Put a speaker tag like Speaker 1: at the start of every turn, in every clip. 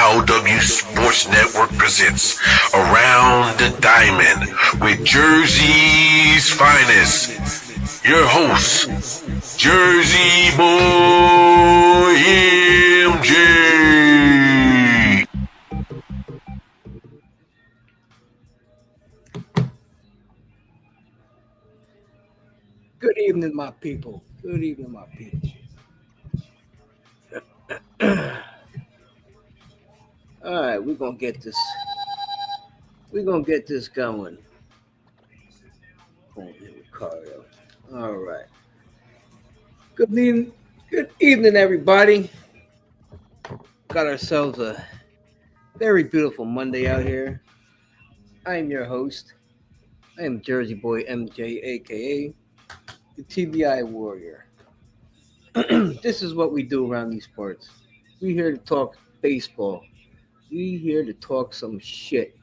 Speaker 1: RW Sports Network presents Around the Diamond with Jersey's finest. Your host, Jerzey Boy MJ.
Speaker 2: Good evening, my people. Good evening, my people. All right, we're gonna get this. We're gonna get this going. Ricardo. All right. Good evening, everybody. Got ourselves a very beautiful Monday out here. I am your host. I am Jerzey Boy MJ, aka the TBI Warrior. This is what we do around these parts. We here to talk baseball. We here to talk some shit.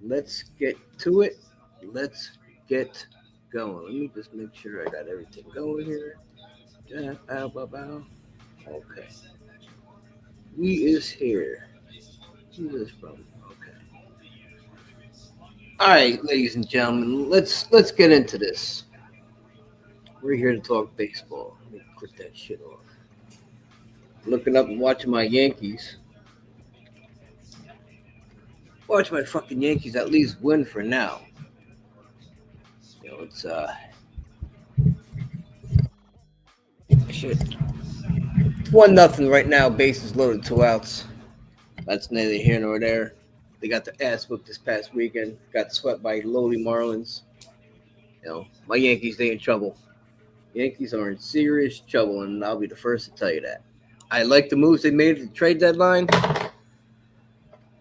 Speaker 2: Let's get to it. Let's get going. Let me just make sure I got everything going here. Okay. We is here. Who is from? Okay. All right, ladies and gentlemen, let's get into this. We're here to talk baseball. Let me click that shit off. Looking up and watching my Yankees. Watch my fucking Yankees at least win for now. You know, it's shit. It's 1-0 right now. Bases loaded, 2 outs. That's neither here nor there. They got their ass whooped this past weekend. Got swept by lowly Marlins. You know, my Yankees, they in trouble. Yankees are in serious trouble, and I'll be the first to tell you that. I like the moves they made at the trade deadline.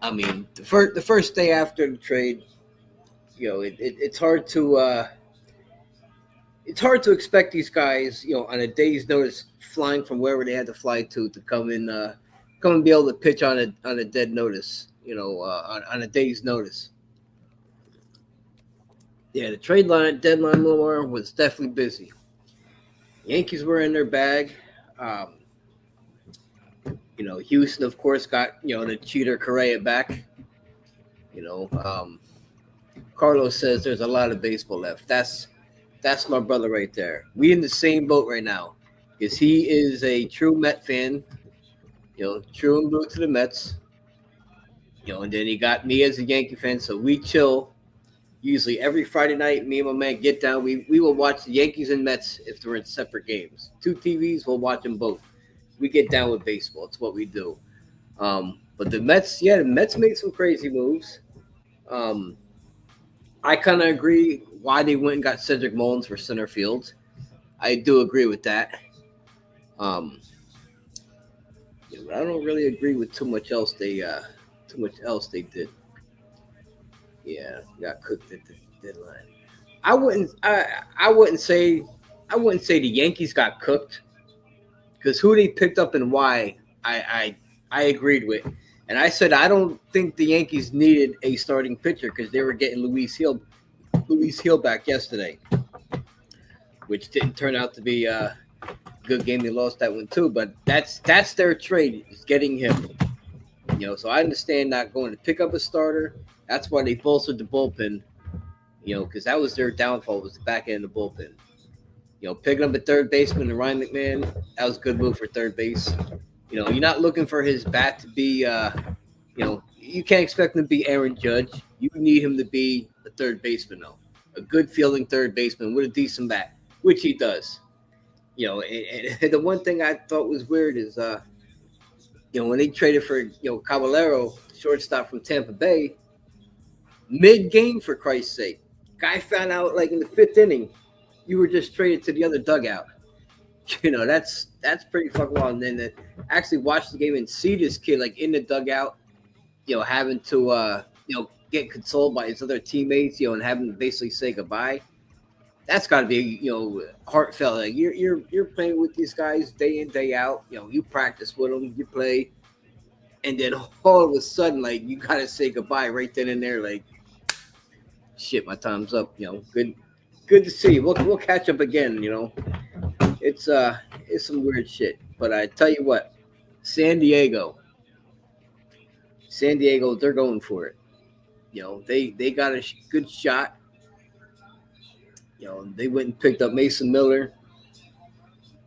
Speaker 2: I mean, the first day after the trade, you know, it's hard to expect these guys, you know, on a day's notice, flying from wherever they had to fly to come and be able to pitch on a dead notice, you know, on a day's notice. Yeah, the deadline was definitely busy. Yankees were in their bag. You know, Houston, of course, got, you know, the cheater Correa back. You know, Carlos says there's a lot of baseball left. That's my brother right there. We in the same boat right now because he is a true Met fan. You know, true and blue to the Mets. You know, and then he got me as a Yankee fan, so we chill. Usually every Friday night, me and my man get down. We will watch the Yankees and Mets if they're in separate games. 2 TVs, we'll watch them both. We get down with baseball. It's what we do. But the Mets made some crazy moves. I kind of agree why they went and got Cedric Mullins for center field. I do agree with that. Yeah, but I don't really agree with too much else they did. Yeah, got cooked at the deadline. I wouldn't say the Yankees got cooked because who they picked up and why I agreed with. And I said I don't think the Yankees needed a starting pitcher because they were getting Luis Hill back yesterday, which didn't turn out to be a good game. They lost that one too, but that's their trade, is getting him. You know, so I understand not going to pick up a starter. That's why they bolstered the bullpen, you know, because that was their downfall, was the back end of the bullpen. You know, picking up a third baseman and Ryan McMahon, that was a good move for third base. You know, you're not looking for his bat to be, you know, you can't expect him to be Aaron Judge. You need him to be a third baseman, though. A good fielding third baseman with a decent bat, which he does. You know, and the one thing I thought was weird is, you know, when they traded for, you know, Caballero, shortstop from Tampa Bay, mid-game, for Christ's sake. Guy found out, like, in the 5th inning, you were just traded to the other dugout. You know, that's pretty fucking wild. And then to actually watch the game and see this kid, like, in the dugout, you know, having to, you know, get consoled by his other teammates, you know, and having to basically say goodbye. That's got to be, you know, heartfelt. Like, you're playing with these guys day in, day out. You know, you practice with them, you play. And then all of a sudden, like, you got to say goodbye right then and there. Like, shit, my time's up. You know, good to see you. We'll catch up again, you know. It's some weird shit. But I tell you what, San Diego, San Diego, they're going for it. They got a good shot. They went and picked up Mason Miller,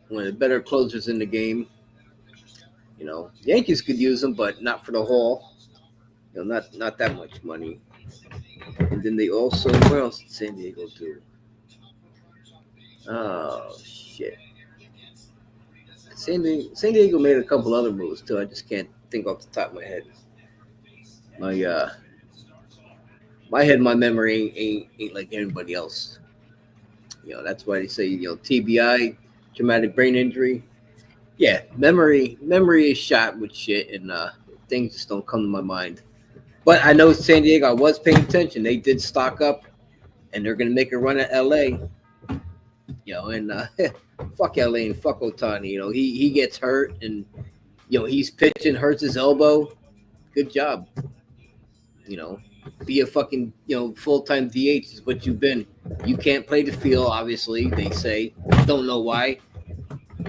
Speaker 2: one of the better closers in the game. Yankees could use him, but not for the haul. Not that much money. And then they also, what else did San Diego do? Oh shit! San Diego made a couple other moves too. I just can't think off the top of my head. My memory ain't like anybody else. That's why they say TBI, traumatic brain injury. Yeah, memory is shot with shit, and things just don't come to my mind. But I know San Diego. I was paying attention. They did stock up, and they're gonna make a run at LA. And fuck LA and fuck Ohtani. He gets hurt, and he's pitching, hurts his elbow. Good job. Be a fucking full-time DH is what you've been. You can't play the field, obviously. They say, don't know why.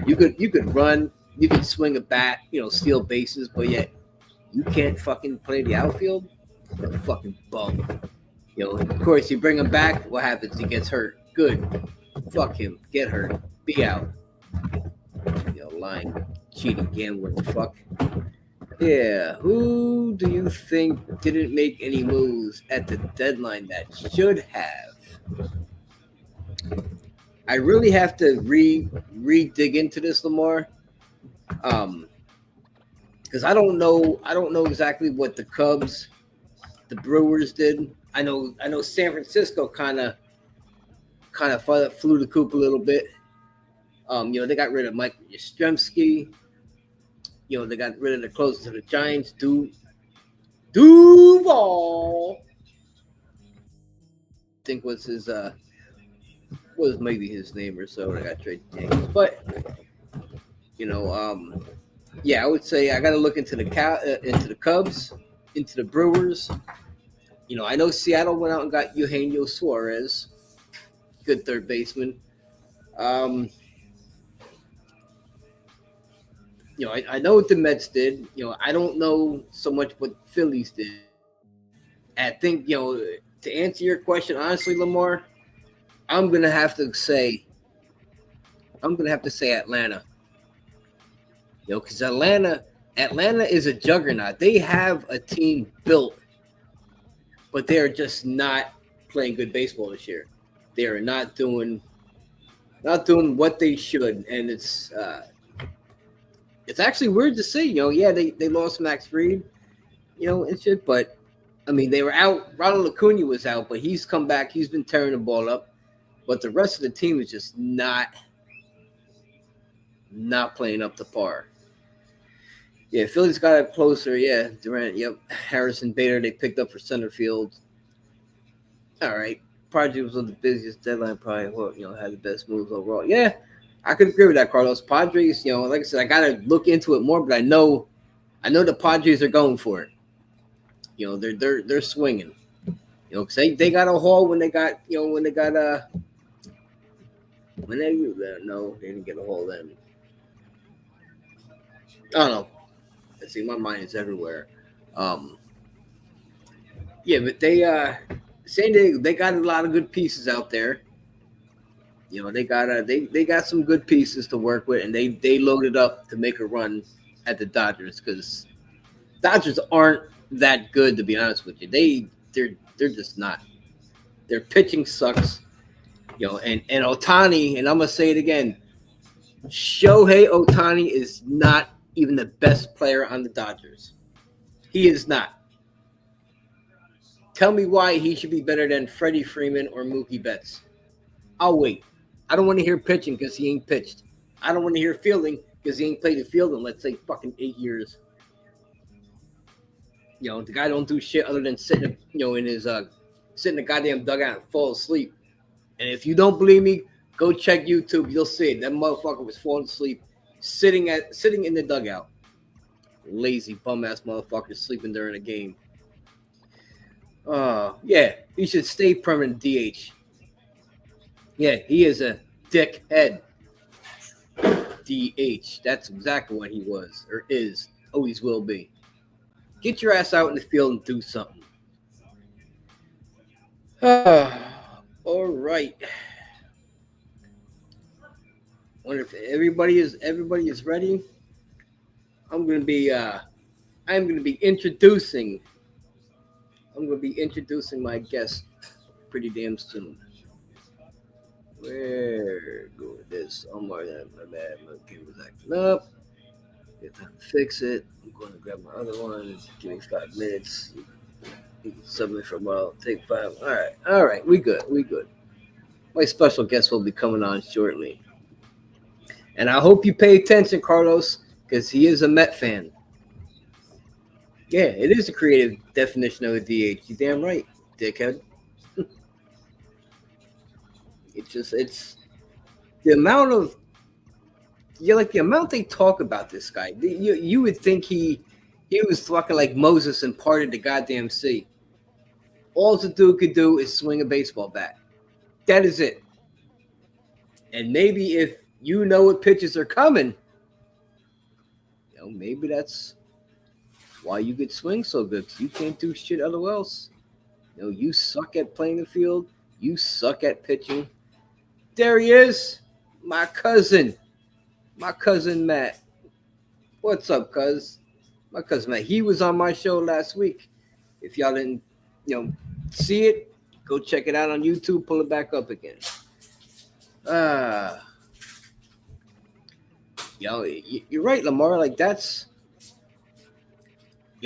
Speaker 2: You could run, you could swing a bat, steal bases, but yet you can't fucking play the outfield. You're a fucking bum. Of course, you bring him back. What happens? He gets hurt. Good. Fuck him. Get hurt. Be out. Lying, cheating, gambling. Fuck. Yeah. Who do you think didn't make any moves at the deadline that should have? I really have to dig into this, Lamar. Because I don't know exactly what the Cubs, the Brewers did. I know San Francisco kind of flew the coop a little bit. They got rid of Mike Yastrzemski. They got rid of the closers of the Giants. Duval, I think was his was maybe his name or so. I got traded to Yankees, but yeah, I would say I got to look into the Cubs, into the Brewers. I know Seattle went out and got Eugenio Suarez, good third baseman. I know what the Mets did. I don't know so much what the Phillies did. I think, to answer your question, honestly, Lamar, I'm gonna have to say Atlanta. Because Atlanta is a juggernaut. They have a team built, but they are just not playing good baseball this year. They are not doing what they should, and it's actually weird to see. Yeah, they lost Max Fried, and shit, but I mean they were out. Ronald Acuna was out, but he's come back. He's been tearing the ball up, but the rest of the team is just not playing up to par. Yeah, Philly's got it closer. Yeah, Durant. Yep, Harrison Bader they picked up for center field. All right, Project was on the busiest deadline. Probably had the best moves overall. Yeah, I could agree with that, Carlos. Padres. Like I said, I gotta look into it more, but I know the Padres are going for it. They're swinging. Because they got a haul when they got no, they didn't get a haul then. I don't know. Let's see, my mind is everywhere. Yeah, but they San Diego, they got a lot of good pieces out there. They got some good pieces to work with, and they loaded up to make a run at the Dodgers because Dodgers aren't that good, to be honest with you. They're just not. Their pitching sucks. And Ohtani, and I'm gonna say it again, Shohei Ohtani is not even the best player on the Dodgers. He is not. Tell me why he should be better than Freddie Freeman or Mookie Betts. I'll wait. I don't want to hear pitching because he ain't pitched. I don't want to hear fielding because he ain't played the field in, let's say, fucking 8 years. The guy don't do shit other than sit in the goddamn dugout and fall asleep. And if you don't believe me, go check YouTube. You'll see it. That motherfucker was falling asleep, sitting in the dugout. Lazy bum ass motherfucker sleeping during a game. Yeah, he should stay permanent DH. Yeah, he is a dickhead. DH. That's exactly what he was or is. Always will be. Get your ass out in the field and do something. All right. Wonder if everybody is ready. I'm gonna be introducing my guest pretty damn soon. Where go with this? Oh my bad, my camera's acting up. Get time to fix it. I'm going to grab my other one. Give me 5 minutes. You can submit for a while. Take 5. All right. We good. My special guest will be coming on shortly. And I hope you pay attention, Carlos, because he is a Met fan. Yeah, it is a creative definition of a DH. You damn right, dickhead. It's the amount of the amount they talk about this guy. You would think he was fucking like Moses and parted the goddamn sea. All the dude could do is swing a baseball bat. That is it. And maybe if you know what pitches are coming, maybe that's why you could swing so good. You can't do shit otherwise. You suck at playing the field. You suck at pitching. There he is, my cousin Matt. What's up, cuz? My cousin Matt. He was on my show last week. If y'all didn't, see it, go check it out on YouTube. Pull it back up again. You're right, Lamar. Like that's,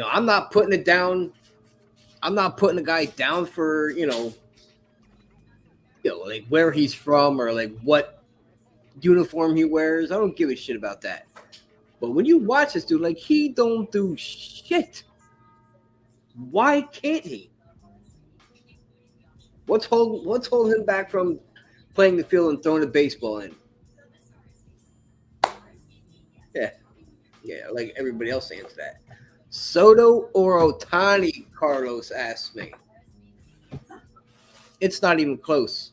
Speaker 2: I'm not putting it down. I'm not putting a guy down for like where he's from or like what uniform he wears. I don't give a shit about that. But when you watch this dude, like he don't do shit. Why can't he? What's holding him back from playing the field and throwing a baseball in? Yeah, like everybody else answers that. Soto or Ohtani, Carlos asked me. It's not even close.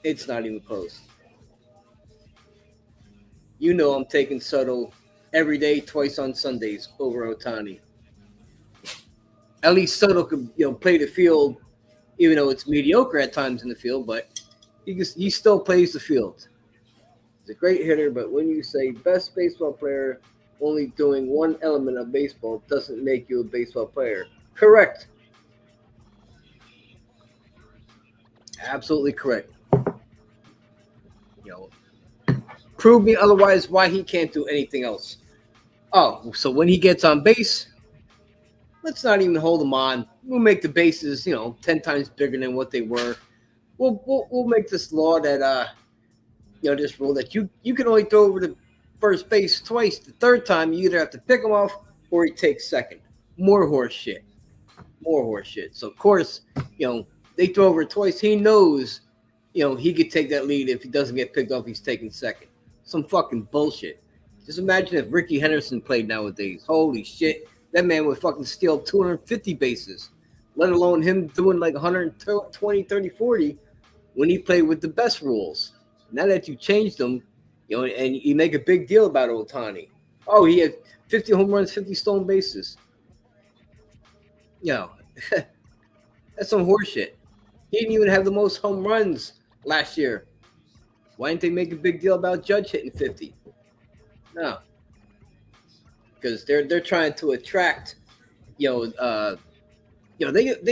Speaker 2: I'm taking Soto every day, twice on Sundays over Ohtani. At least Soto could, play the field, even though it's mediocre at times in the field, but he still plays the field. He's a great hitter, but when you say best baseball player only doing one element of baseball doesn't make you a baseball player. Correct. Absolutely correct. Prove me otherwise why he can't do anything else. Oh, so when he gets on base, let's not even hold him on. We'll make the bases, 10 times bigger than what they were. We'll make this law that this rule that you can only throw over the first base twice. The third time you either have to pick him off or he takes second. More horse shit. So of course, they throw over twice. He knows, he could take that lead. If he doesn't get picked off, he's taking second. Some fucking bullshit. Just imagine if Ricky Henderson played nowadays. Holy shit. That man would fucking steal 250 bases, let alone him doing like 120, 30, 40 when he played with the best rules. Now that you changed them, and you make a big deal about Ohtani. Oh, he had 50 home runs, 50 stolen bases. That's some horseshit. He didn't even have the most home runs last year. Why didn't they make a big deal about Judge hitting 50? No. Because they're trying to attract, they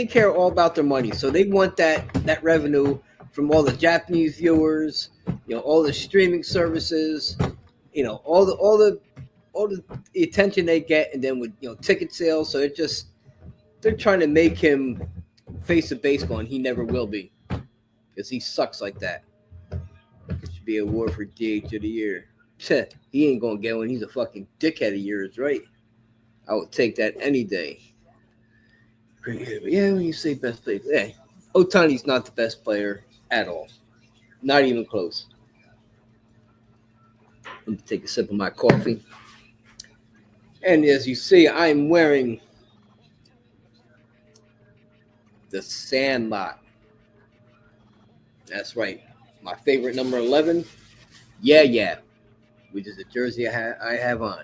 Speaker 2: care all about their money. So they want that revenue from all the Japanese viewers, all the streaming services, all the attention they get, and then with ticket sales. So they're trying to make him face of baseball, and he never will be, because he sucks like that. It should be a award for DH of the year. He ain't gonna get one. He's a fucking dickhead of yours, right? I would take that any day. Yeah, when you say best player, yeah, Ohtani's not the best player at all. Not even close. Let me take a sip of my coffee. And as you see, I'm wearing the Sandlot. That's right. My favorite number 11. Yeah. Which is the jersey I have on.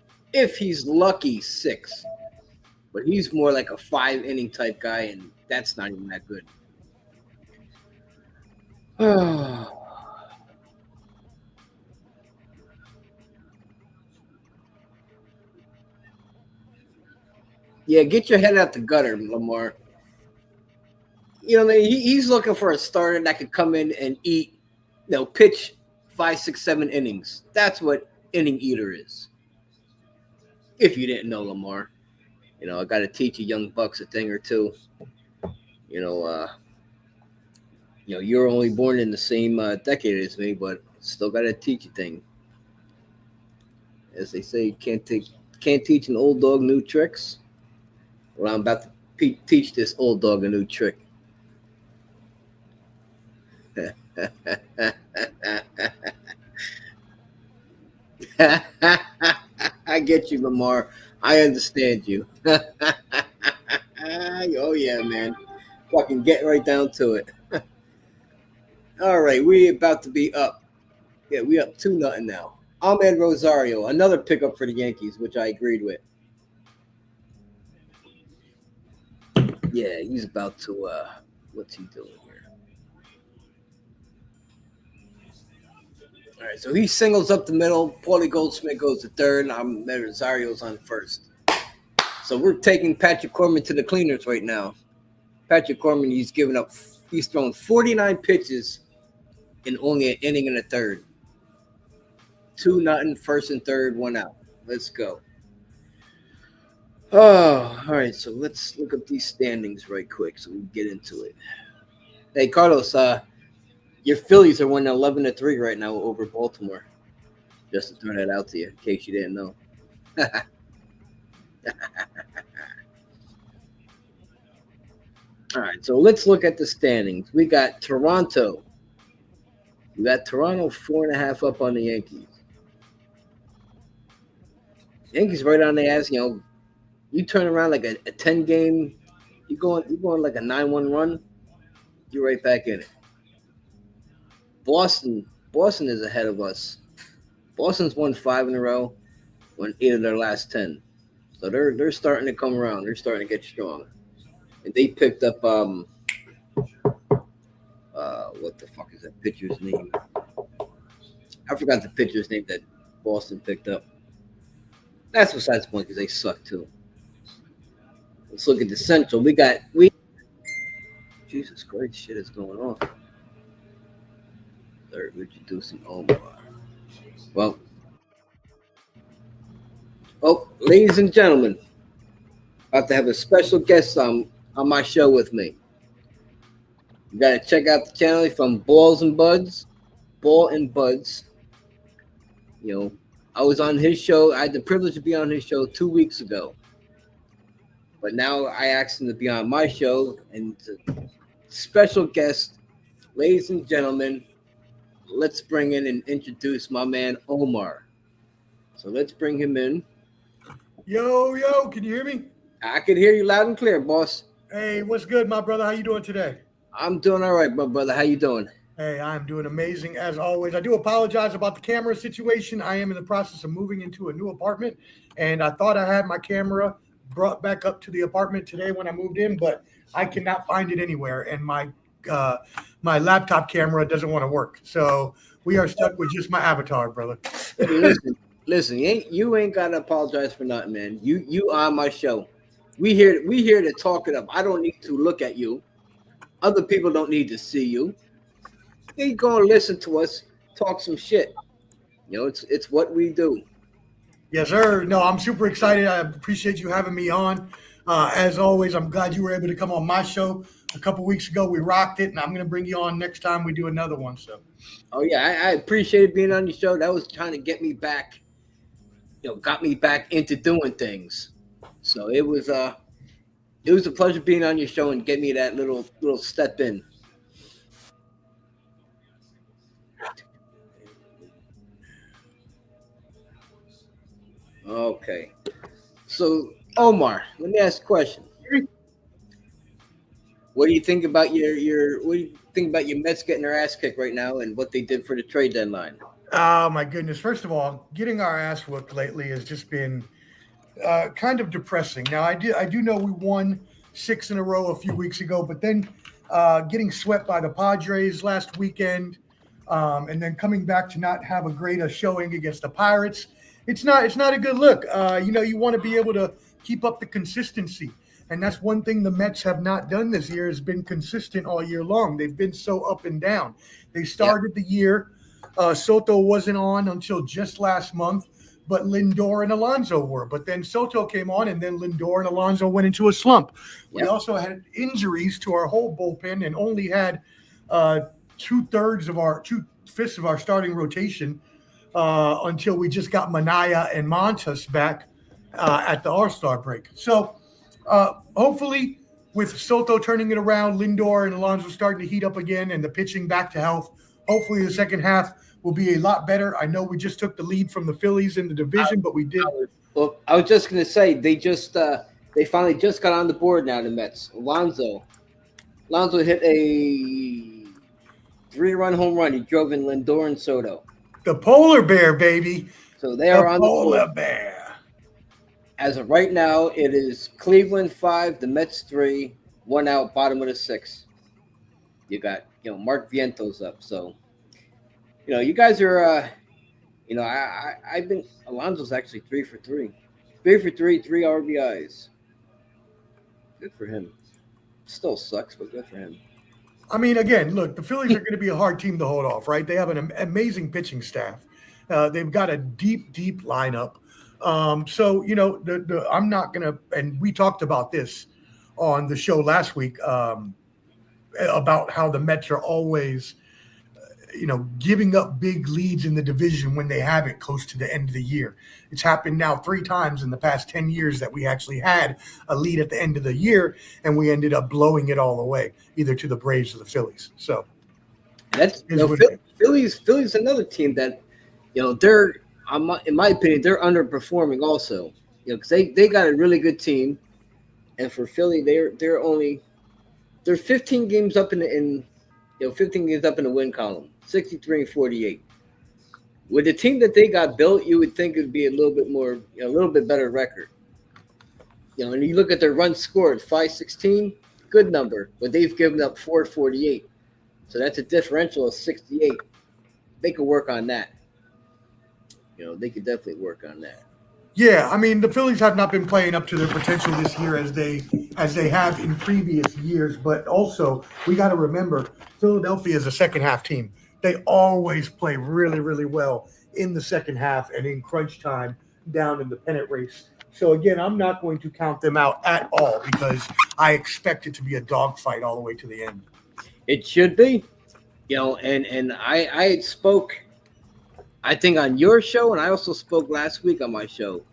Speaker 2: If he's lucky, 6. But he's more like a 5-inning type guy, and that's not even that good. Yeah, get your head out the gutter, Lamar. You know, he's looking for a starter that could come in and eat, pitch 5, 6, 7 innings. That's what inning eater is. If you didn't know, Lamar, I got to teach you young bucks a thing or two. You're only born in the same decade as me, but still got to teach you thing. As they say, can't teach an old dog new tricks. Well, I'm about to teach this old dog a new trick. I get you, Lamar. I understand you. Oh yeah, man. Fucking get right down to it. All right, we about to be up. Yeah, we up 2-0 now. Ahmed Rosario, another pickup for the Yankees, which I agreed with. Yeah, he's about to what's he doing here? All right, so he singles up the middle. Paulie Goldschmidt goes to third. Ahmed Rosario's on first. So we're taking Patrick Corbin to the cleaners right now. Patrick Corbin, he's thrown 49 pitches in only an inning and a third. 2-0, first and third, 1 out. Let's go. Oh, all right. So let's look up these standings right quick so we can get into it. Hey, Carlos, your Phillies are winning 11-3 right now over Baltimore. Just to throw that out to you, in case you didn't know. All right, so let's look at the standings. We got Toronto. We got Toronto 4.5 up on the Yankees. Yankees right on the ass. You turn around like a 10-game. You going like a 9-1 run. You're right back in it. Boston is ahead of us. Boston's won 5 in a row, won 8 of their last 10. So they're starting to come around. They're starting to get strong. And they picked up what the fuck is that pitcher's name? I forgot the pitcher's name that Boston picked up. That's besides the point because they suck too. Let's look at the Central. Jesus Christ, shit is going on. Third, introducing Omar. Well, ladies and gentlemen, about to have a special guest on my show with me. You got to check out the channel from Ball and Buds. I was on his show. I had the privilege to be on his show 2 weeks ago. But now I asked him to be on my show. And special guest, ladies and gentlemen, let's bring in and introduce my man Omar. So let's bring him in.
Speaker 3: Yo, can you hear me?
Speaker 2: I can hear you loud and clear, boss.
Speaker 3: Hey, what's good, my brother? How you doing today?
Speaker 2: I'm doing all right, my brother. How you doing?
Speaker 3: Hey, I'm doing amazing as always. I do apologize about the camera situation. I am in the process of moving into a new apartment, and I thought I had my camera brought back up to the apartment today when I moved in, but I cannot find it anywhere, and my laptop camera doesn't want to work. So we are stuck with just my avatar, brother.
Speaker 2: Listen, you ain't gotta apologize for nothing, man. You on my show. We here to talk it up. I don't need to look at you. Other people don't need to see you. They go and listen to us talk some shit. It's what we do.
Speaker 3: Yes, sir. No, I'm super excited. I appreciate you having me on. As always, I'm glad you were able to come on my show a couple weeks ago. We rocked it, and I'm going to bring you on next time we do another one. So,
Speaker 2: oh yeah, I appreciate being on your show. That was trying to get me back. Got me back into doing things. So it was a pleasure being on your show and get me that little step in. Okay. So Omar, let me ask a question. What do you think about your Mets getting their ass kicked right now and what they did for the trade deadline?
Speaker 3: oh my goodness. First of all, getting our ass whooped lately has just been kind of depressing. Now, I do know we won 6 in a row a few weeks ago, but then getting swept by the Padres last weekend, and then coming back to not have a great showing against the Pirates, it's not a good look. You want to be able to keep up the consistency. And that's one thing the Mets have not done this year, has been consistent all year long. They've been so up and down. They started the year, Soto wasn't on until just last month, but Lindor and Alonso were. But then Soto came on, and then Lindor and Alonso went into a slump. We also had injuries to our whole bullpen and only had 2/5 of our starting rotation until we just got Manaya and Montas back at the All-Star break. So hopefully with Soto turning it around, Lindor and Alonso starting to heat up again, and the pitching back to health, hopefully the second half will be a lot better. I know we just took the lead from the Phillies in the division, but we did.
Speaker 2: I was just going to say, they finally just got on the board now, the Mets. Alonso hit a 3-run home run. He drove in Lindor and Soto.
Speaker 3: The polar bear, baby.
Speaker 2: So they are on the board.
Speaker 3: Polar bear.
Speaker 2: As of right now, it is Cleveland 5, the Mets 3, 1 out, bottom of the 6th. You got, Mark Vientos up. So, you guys are, I've been, Alonso's actually 3 for 3. 3 for 3, 3 RBIs. Good for him. Still sucks, but good for him.
Speaker 3: I mean, again, look, the Phillies are going to be a hard team to hold off, right? They have an amazing pitching staff. They've got a deep lineup. So, I'm not going to, and we talked about this on the show last week about how the Mets are always, giving up big leads in the division when they have it close to the end of the year. It's happened now 3 times in the past 10 years that we actually had a lead at the end of the year, and we ended up blowing it all away, either to the Braves or the Phillies. So
Speaker 2: that's Phillies another team that, they're, in my opinion, they're underperforming also. Because they got a really good team, and for Philly, they're 15 games up in 15 games up in the win column, 63 and 48. With the team that they got built, you would think it would be a little bit more, a little bit better record. And you look at their runs scored, 516, good number, but they've given up 448. So that's a differential of 68. They could work on that. They could definitely work on that.
Speaker 3: Yeah, I mean, the Phillies have not been playing up to their potential this year as they have in previous years. But also, we got to remember, Philadelphia is a second half team. They always play really, really well in the second half and in crunch time down in the pennant race. So again, I'm not going to count them out at all because I expect it to be a dogfight all the way to the end.
Speaker 2: It should be, and I spoke, I think, on your show, and I also spoke last week on my show,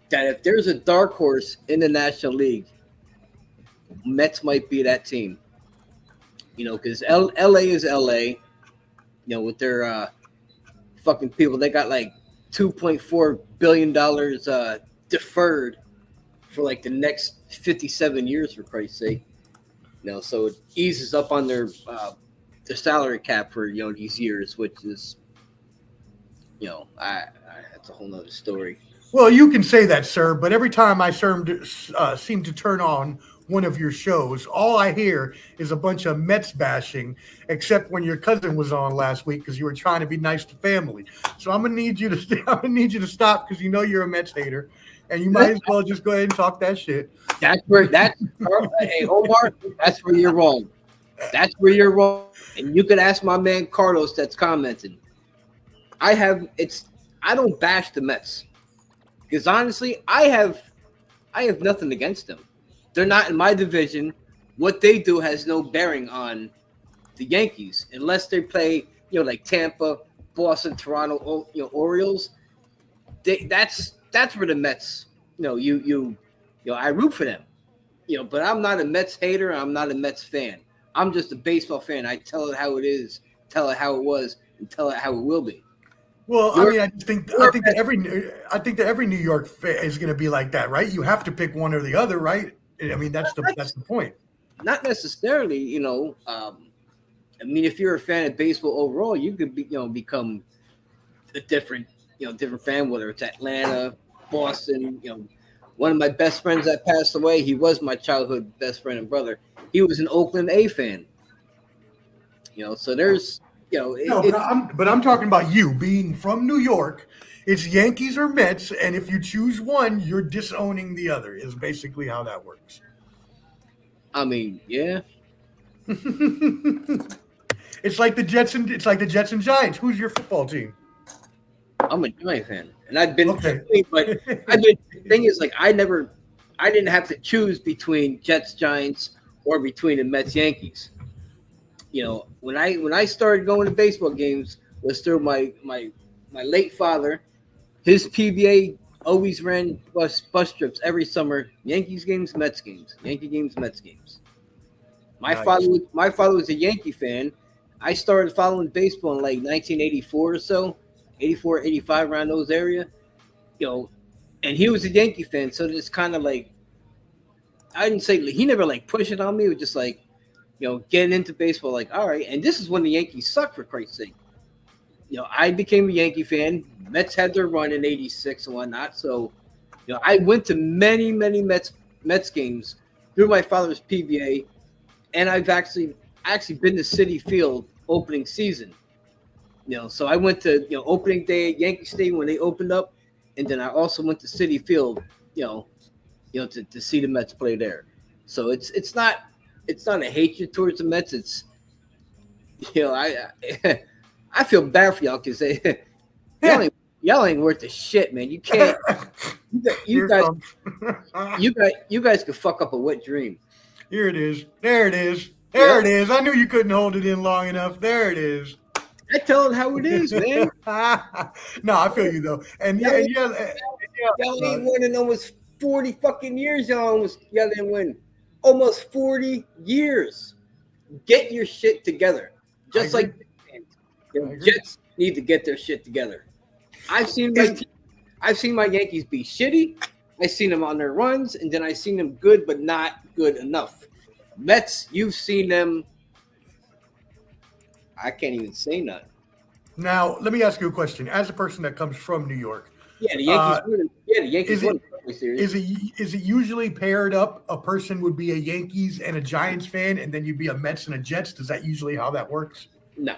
Speaker 2: that if there's a dark horse in the National League, Mets might be that team. Because LA is LA, with their fucking people. They got like $2.4 billion deferred for like the next 57 years, for Christ's sake. So it eases up on their salary cap for, these years, which is, that's a whole nother story.
Speaker 3: Well, you can say that, sir, but every time I seem to turn on one of your shows, all I hear is a bunch of Mets bashing, except when your cousin was on last week because you were trying to be nice to family. So I'm gonna need you to stop because you're a Mets hater, and you might as well just go ahead and talk that shit.
Speaker 2: Hey, Omar, that's where you're wrong. That's where you're wrong. And you could ask my man Carlos that's commenting. I don't bash the Mets because honestly, I have nothing against them. They're not in my division. What they do has no bearing on the Yankees unless they play, like Tampa, Boston, Toronto, Orioles. That's where the Mets, I root for them, but I'm not a Mets hater. I'm not a Mets fan. I'm just a baseball fan. I tell it how it is, tell it how it was, and tell it how it will be.
Speaker 3: Well, I think that every New York fan is going to be like that, right? You have to pick one or the other, right? I mean, that's the point.
Speaker 2: Not necessarily, if you're a fan of baseball overall, you could be, become a different fan, whether it's Atlanta, Boston. One of my best friends that passed away, he was my childhood best friend and brother. He was an Oakland A fan. So there's,
Speaker 3: No, but I'm talking about you being from New York. It's Yankees or Mets, and if you choose one, you're disowning the other. Is basically how that works.
Speaker 2: I mean, yeah.
Speaker 3: It's like the Jets and Giants. Who's your football team?
Speaker 2: I'm a Giant fan, and I've been.
Speaker 3: Okay.
Speaker 2: But the thing is, like, I didn't have to choose between Jets, Giants, or between the Mets, Yankees. When I started going to baseball games was through my late father. His PBA always ran bus trips every summer. Yankees games, Mets games. Yankee games, Mets games. My father was a Yankee fan. I started following baseball in like 1984 or so, 84, 85, around those area. And he was a Yankee fan, so it's kind of like, I didn't say, he never like pushed it on me. It was just like, getting into baseball, like, all right. And this is when the Yankees sucked, for Christ's sake. I became a Yankee fan. Mets had their run in '86 and whatnot. So, I went to many, many Mets games through my father's PBA, and I've actually been to Citi Field opening season. So I went to opening day at Yankee Stadium when they opened up, and then I also went to Citi Field, to see the Mets play there. So it's not a hatred towards the Mets. It's I feel bad for y'all because y'all ain't worth the shit, man. You can't. You guys could fuck up a wet dream.
Speaker 3: Here it is. There it is. There it is. I knew you couldn't hold it in long enough. There it is.
Speaker 2: I tell it how it is, man.
Speaker 3: No, I feel you though. And
Speaker 2: y'all ain't won in almost 40 fucking years. Y'all didn't win. Almost 40 years. Get your shit together. Just like the Jets need to get their shit together. I've seen my Yankees be shitty. I've seen them on their runs, and then I've seen them good but not good enough. Mets, you've seen them. I can't even say nothing.
Speaker 3: Now, let me ask you a question. As a person that comes from New York,
Speaker 2: the Yankees won.
Speaker 3: Is it usually paired up? A person would be a Yankees and a Giants fan, and then you'd be a Mets and a Jets. Is that usually how that works?
Speaker 2: No.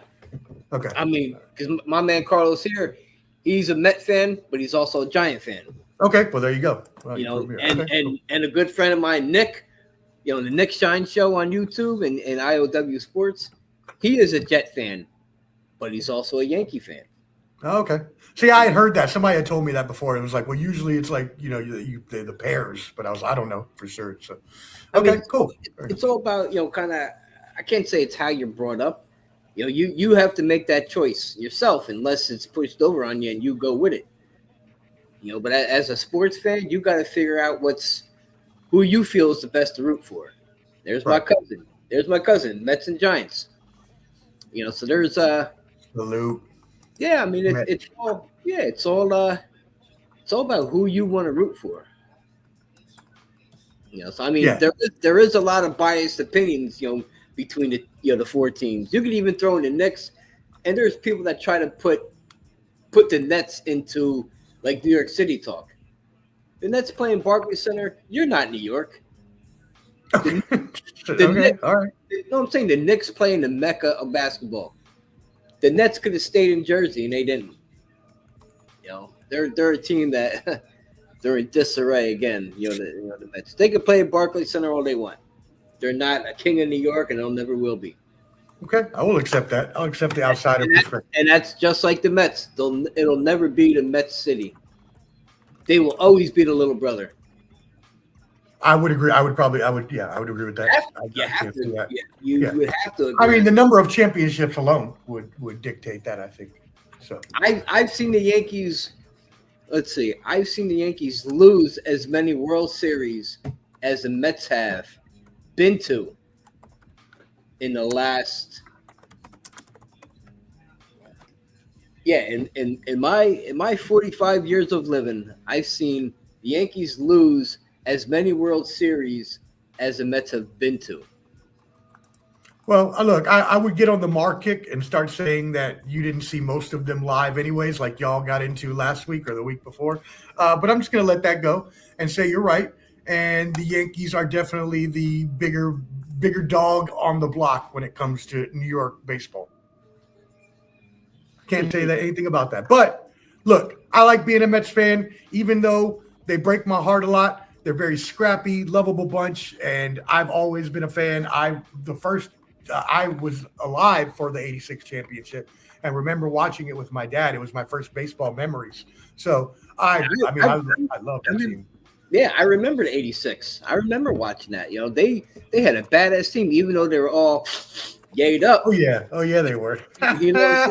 Speaker 3: Okay.
Speaker 2: I mean, because my man Carlos here, he's a Met fan, but he's also a Giant fan.
Speaker 3: Okay. Well, there you go. Well,
Speaker 2: and a good friend of mine, Nick, the Nick Shine Show on YouTube and IOW Sports, he is a Jet fan, but he's also a Yankee fan.
Speaker 3: Oh, okay. See, I had heard that. Somebody had told me that before. It was like, well, usually it's like, the pairs, but I don't know for sure. So, okay, cool.
Speaker 2: It's all about, kind of, I can't say it's how you're brought up. You have to make that choice yourself unless it's pushed over on you and you go with it. But as a sports fan, you got to figure out who you feel is the best to root for. There's my cousin. There's my cousin, Mets and Giants. So there's
Speaker 3: salute.
Speaker 2: Yeah, I mean it's all about who you want to root for. So I mean there is a lot of biased opinions, between the four teams. You could even throw in the Knicks, and there's people that try to put the Nets into like New York City talk. The Nets playing Barclays Center, you're not New York. Knicks,
Speaker 3: all right.
Speaker 2: No, I'm saying the Knicks playing the Mecca of basketball. The Nets could have stayed in Jersey, and they didn't. They're a team that they're in disarray again. The Mets. They could play at Barclays Center all they want. They're not a king of New York, and they'll never will be.
Speaker 3: Okay, I will accept that. I'll accept the outsider perspective.
Speaker 2: And that's just like the Mets. It'll never be the Mets City. They will always be the little brother.
Speaker 3: I would agree. I would agree with that.
Speaker 2: You would have to agree.
Speaker 3: I mean, the number of championships alone would dictate that, I think. So
Speaker 2: I've seen the Yankees. Let's see. I've seen the Yankees lose as many World Series as the Mets have been to in the last. Yeah, in my 45 years of living, I've seen the Yankees lose as many World Series as the Mets have been to.
Speaker 3: Well, look, I would get on the Mark kick and start saying that you didn't see most of them live anyways, like y'all got into last week or the week before. But I'm just going to let that go and say you're right. And the Yankees are definitely the bigger dog on the block when it comes to New York baseball. Can't say that anything about that. But look, I like being a Mets fan, even though they break my heart a lot. They're very scrappy, lovable bunch, and I've always been a fan. I was alive for the '86 championship and remember watching it with my dad. It was my first baseball memories. So I love that team.
Speaker 2: Yeah, I remember the '86. I remember watching that. You know, they had a badass team, even though they were all yayed up.
Speaker 3: Oh yeah, they were.
Speaker 2: You know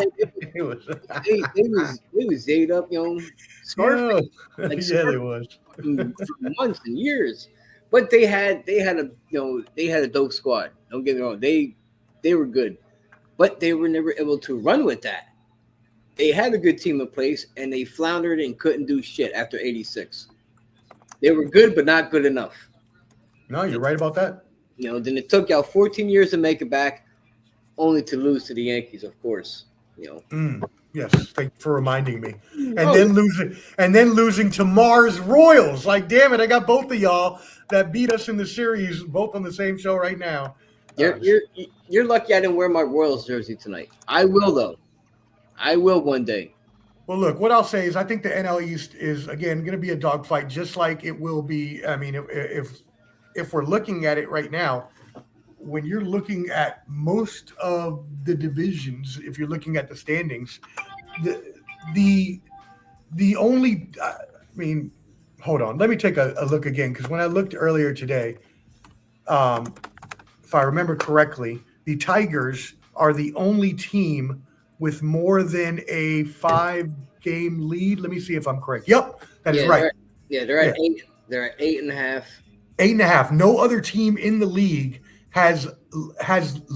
Speaker 2: what I'm saying? They was yayed up, you know, Scarface.
Speaker 3: Yeah,
Speaker 2: Like
Speaker 3: they was.
Speaker 2: For months and years. But they had a dope squad. Don't get me wrong. They were good. But they were never able to run with that. They had a good team in place and they floundered and couldn't do shit after '86. They were good, but not good enough.
Speaker 3: No, you're right about that.
Speaker 2: You know, then it took y'all 14 years to make it back, only to lose to the Yankees, of course. You know.
Speaker 3: Yes, thank you for reminding me. And then losing to Mars Royals. Like, damn it, I got both of y'all that beat us in the series, both on the same show right now.
Speaker 2: You're lucky I didn't wear my Royals jersey tonight. I will though. I will one day.
Speaker 3: Well, look, what I'll say is I think the NL East is, again, going to be a dogfight, just like it will be. I mean, if we're looking at it right now, when you're looking at most of the divisions, if you're looking at the standings, the only, I mean, hold on, let me take a look again, because when I looked earlier today, if I remember correctly, the Tigers are the only team with more than a 5-game lead. Let me see if I'm correct. Yep, that is right.
Speaker 2: They're at 8. They're at 8.5.
Speaker 3: 8.5. No other team in the league has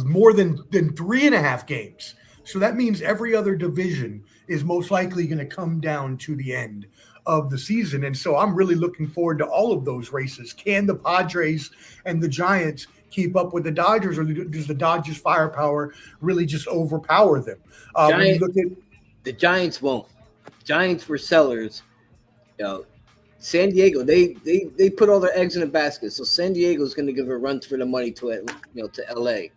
Speaker 3: more than 3.5 games. So that means every other division is most likely going to come down to the end of the season. And so I'm really looking forward to all of those races. Can the Padres and the Giants keep up with the Dodgers, or does the Dodgers' firepower really just overpower them?
Speaker 2: The Giants won't. Giants were sellers. You know, San Diego, they put all their eggs in a basket. So San Diego is going to give a run for the money to LA. You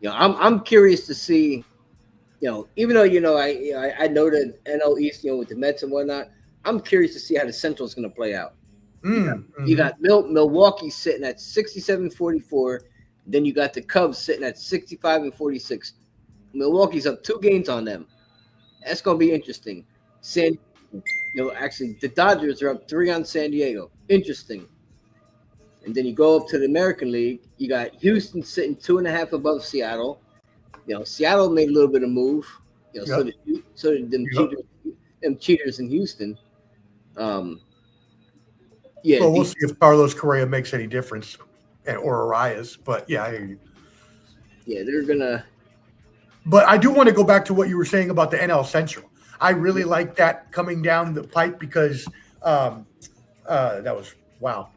Speaker 2: know, I'm curious to see. You know, even though I know the NL East, with the Mets and whatnot, I'm curious to see how the Central is going to play out. You got Milwaukee sitting at 67-44. Then you got the Cubs sitting at 65-46. Milwaukee's up 2 games on them. That's going to be interesting. Actually, the Dodgers are up 3 on San Diego. Interesting. And then you go up to the American League. You got Houston sitting 2.5 above Seattle. You know, Seattle made a little bit of move. You know, so did them cheaters in Houston.
Speaker 3: Well, we'll see if Carlos Correa makes any difference, or Arias. But yeah, I hear you.
Speaker 2: Yeah, they're gonna.
Speaker 3: But I do want to go back to what you were saying about the NL Central. I really like that coming down the pipe because that was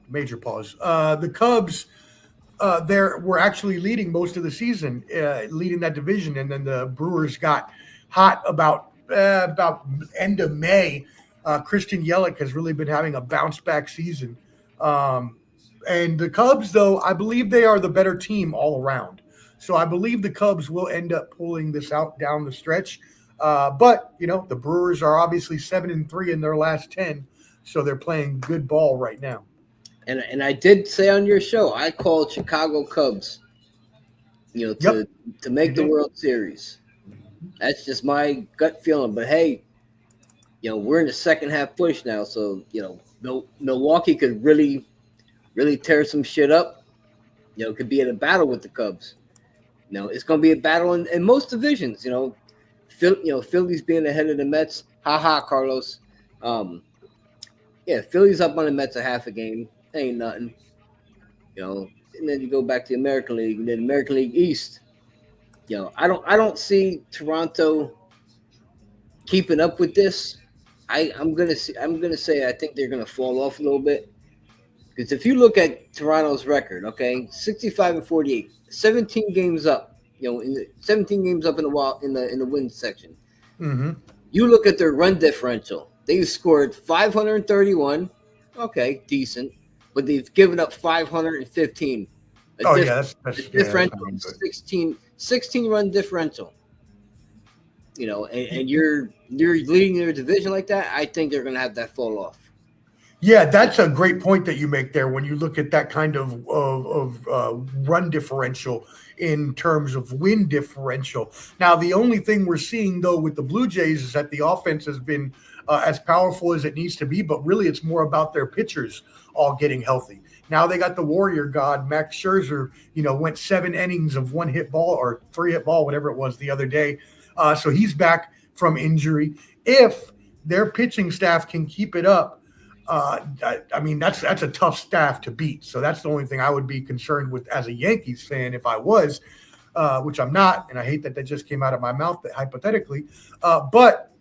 Speaker 3: major pause. The Cubs, were actually leading most of the season, leading that division, and then the Brewers got hot about end of May. Christian Yelich has really been having a bounce back season. And the Cubs, though, I believe they are the better team all around. So I believe the Cubs will end up pulling this out down the stretch. But, the Brewers are obviously 7-3 in their last 10. So they're playing good ball right now.
Speaker 2: And I did say on your show, I called Chicago Cubs, to make the World Series. That's just my gut feeling. But, hey, we're in the second half push now. So, Milwaukee could really, really tear some shit up. Could be in a battle with the Cubs. It's going to be a battle in most divisions. Philly's being ahead of the Mets. Carlos. Philly's up on the Mets a half a game. Ain't nothing. And then you go back to the American League, and then American League East. I don't see Toronto keeping up with this. I'm gonna say I think they're gonna fall off a little bit. Because if you look at Toronto's record, okay, 65-48, 17 games up. in the 17 games up in the win section.
Speaker 3: Mm-hmm.
Speaker 2: You look at their run differential. They've scored 531. Okay, decent, but they've given up 515.
Speaker 3: That's
Speaker 2: differential,
Speaker 3: not good.
Speaker 2: 16 run differential. And you're leading their division like that. I think they're going to have that fall off.
Speaker 3: Yeah, that's a great point that you make there when you look at that kind of run differential in terms of win differential. Now, the only thing we're seeing, though, with the Blue Jays is that the offense has been as powerful as it needs to be, but really it's more about their pitchers all getting healthy. Now they got the Warrior God, Max Scherzer, went 7 innings of 1-hit ball or 3-hit ball, whatever it was the other day. So he's back from injury. If their pitching staff can keep it up, that's a tough staff to beat. So that's the only thing I would be concerned with as a Yankees fan if I was, which I'm not, and I hate that just came out of my mouth hypothetically. But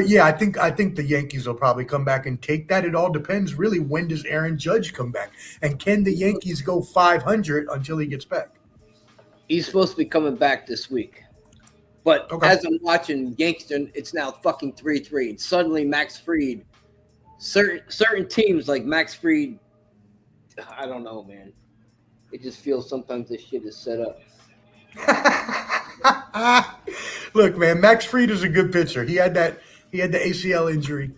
Speaker 3: yeah, I think the Yankees will probably come back and take that. It all depends really, when does Aaron Judge come back, and can the Yankees go 500 until he gets back?
Speaker 2: He's supposed to be coming back this week. But as I'm watching Yankees, it's now fucking 3-3, and suddenly Max Fried. Certain teams like Max Fried, I don't know, man. It just feels sometimes this shit is set up.
Speaker 3: Look, man, Max Fried is a good pitcher. He had the ACL injury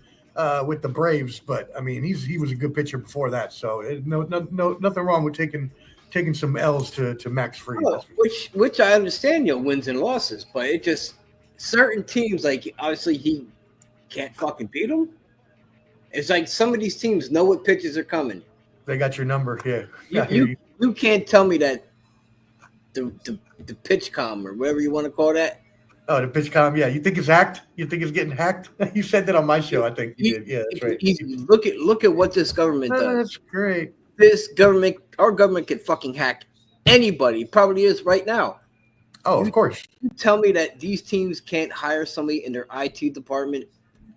Speaker 3: with the Braves, but I mean, he was a good pitcher before that. So nothing wrong with taking some L's to Max Fried.
Speaker 2: Oh, which I understand, wins and losses, but it just certain teams, like obviously he can't fucking beat them. It's like some of these teams know what pitches are coming.
Speaker 3: They got your number, yeah.
Speaker 2: You can't tell me that the pitch com or whatever you want to call that.
Speaker 3: Oh, the pitch com, yeah. You think it's hacked? You think it's getting hacked? You said that on my show, I think you did. Yeah, that's right.
Speaker 2: Look at what this government does.
Speaker 3: That's great.
Speaker 2: Our government can fucking hack anybody. Probably is right now.
Speaker 3: Oh, of course.
Speaker 2: You tell me that these teams can't hire somebody in their IT department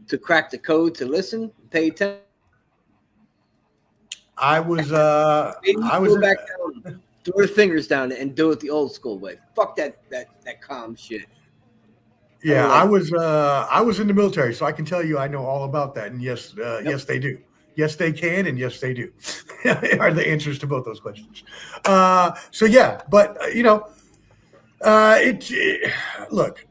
Speaker 2: to crack the code to listen, pay attention.
Speaker 3: I was
Speaker 2: go back down, throw their fingers down and do it the old school way. Fuck that calm shit.
Speaker 3: Yeah, I was in the military, so I can tell you I know all about that. And yes, yes they do. Yes, they can, and yes, they do. Are the answers to both those questions. So yeah, but look.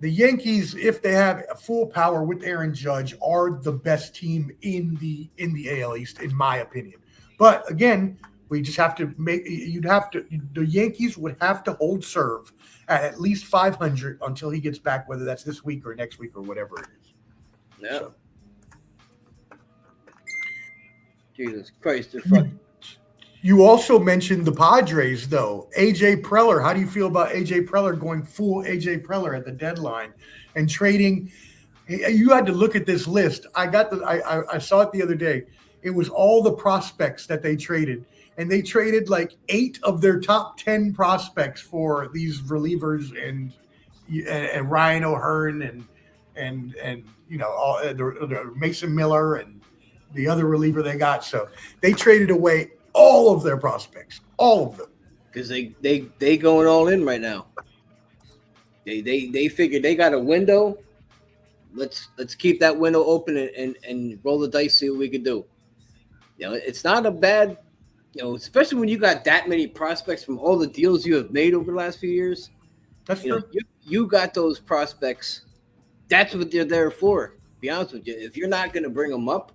Speaker 3: The Yankees, if they have full power with Aaron Judge, are the best team in the AL East, in my opinion. But again, we just have to the Yankees would have to hold serve at least 500 until he gets back, whether that's this week or next week or whatever it is.
Speaker 2: Yeah. So. Jesus Christ, they're fucking.
Speaker 3: You also mentioned the Padres, though. AJ Preller. How do you feel about AJ Preller going full AJ Preller at the deadline and trading? You had to look at this list. I saw it the other day. It was all the prospects that they traded, and they traded like 8 of their top 10 prospects for these relievers and Ryan O'Hearn and all the Mason Miller and the other reliever they got. So they traded away all of their prospects, all of them,
Speaker 2: because they going all in right now. They figured they got a window. Let's keep that window open and roll the dice, see what we can do. It's not a bad, especially when you got that many prospects from all the deals you have made over the last few years.
Speaker 3: That's true.
Speaker 2: You got those prospects. That's what they're there for. To be honest with you, if you're not going to bring them up.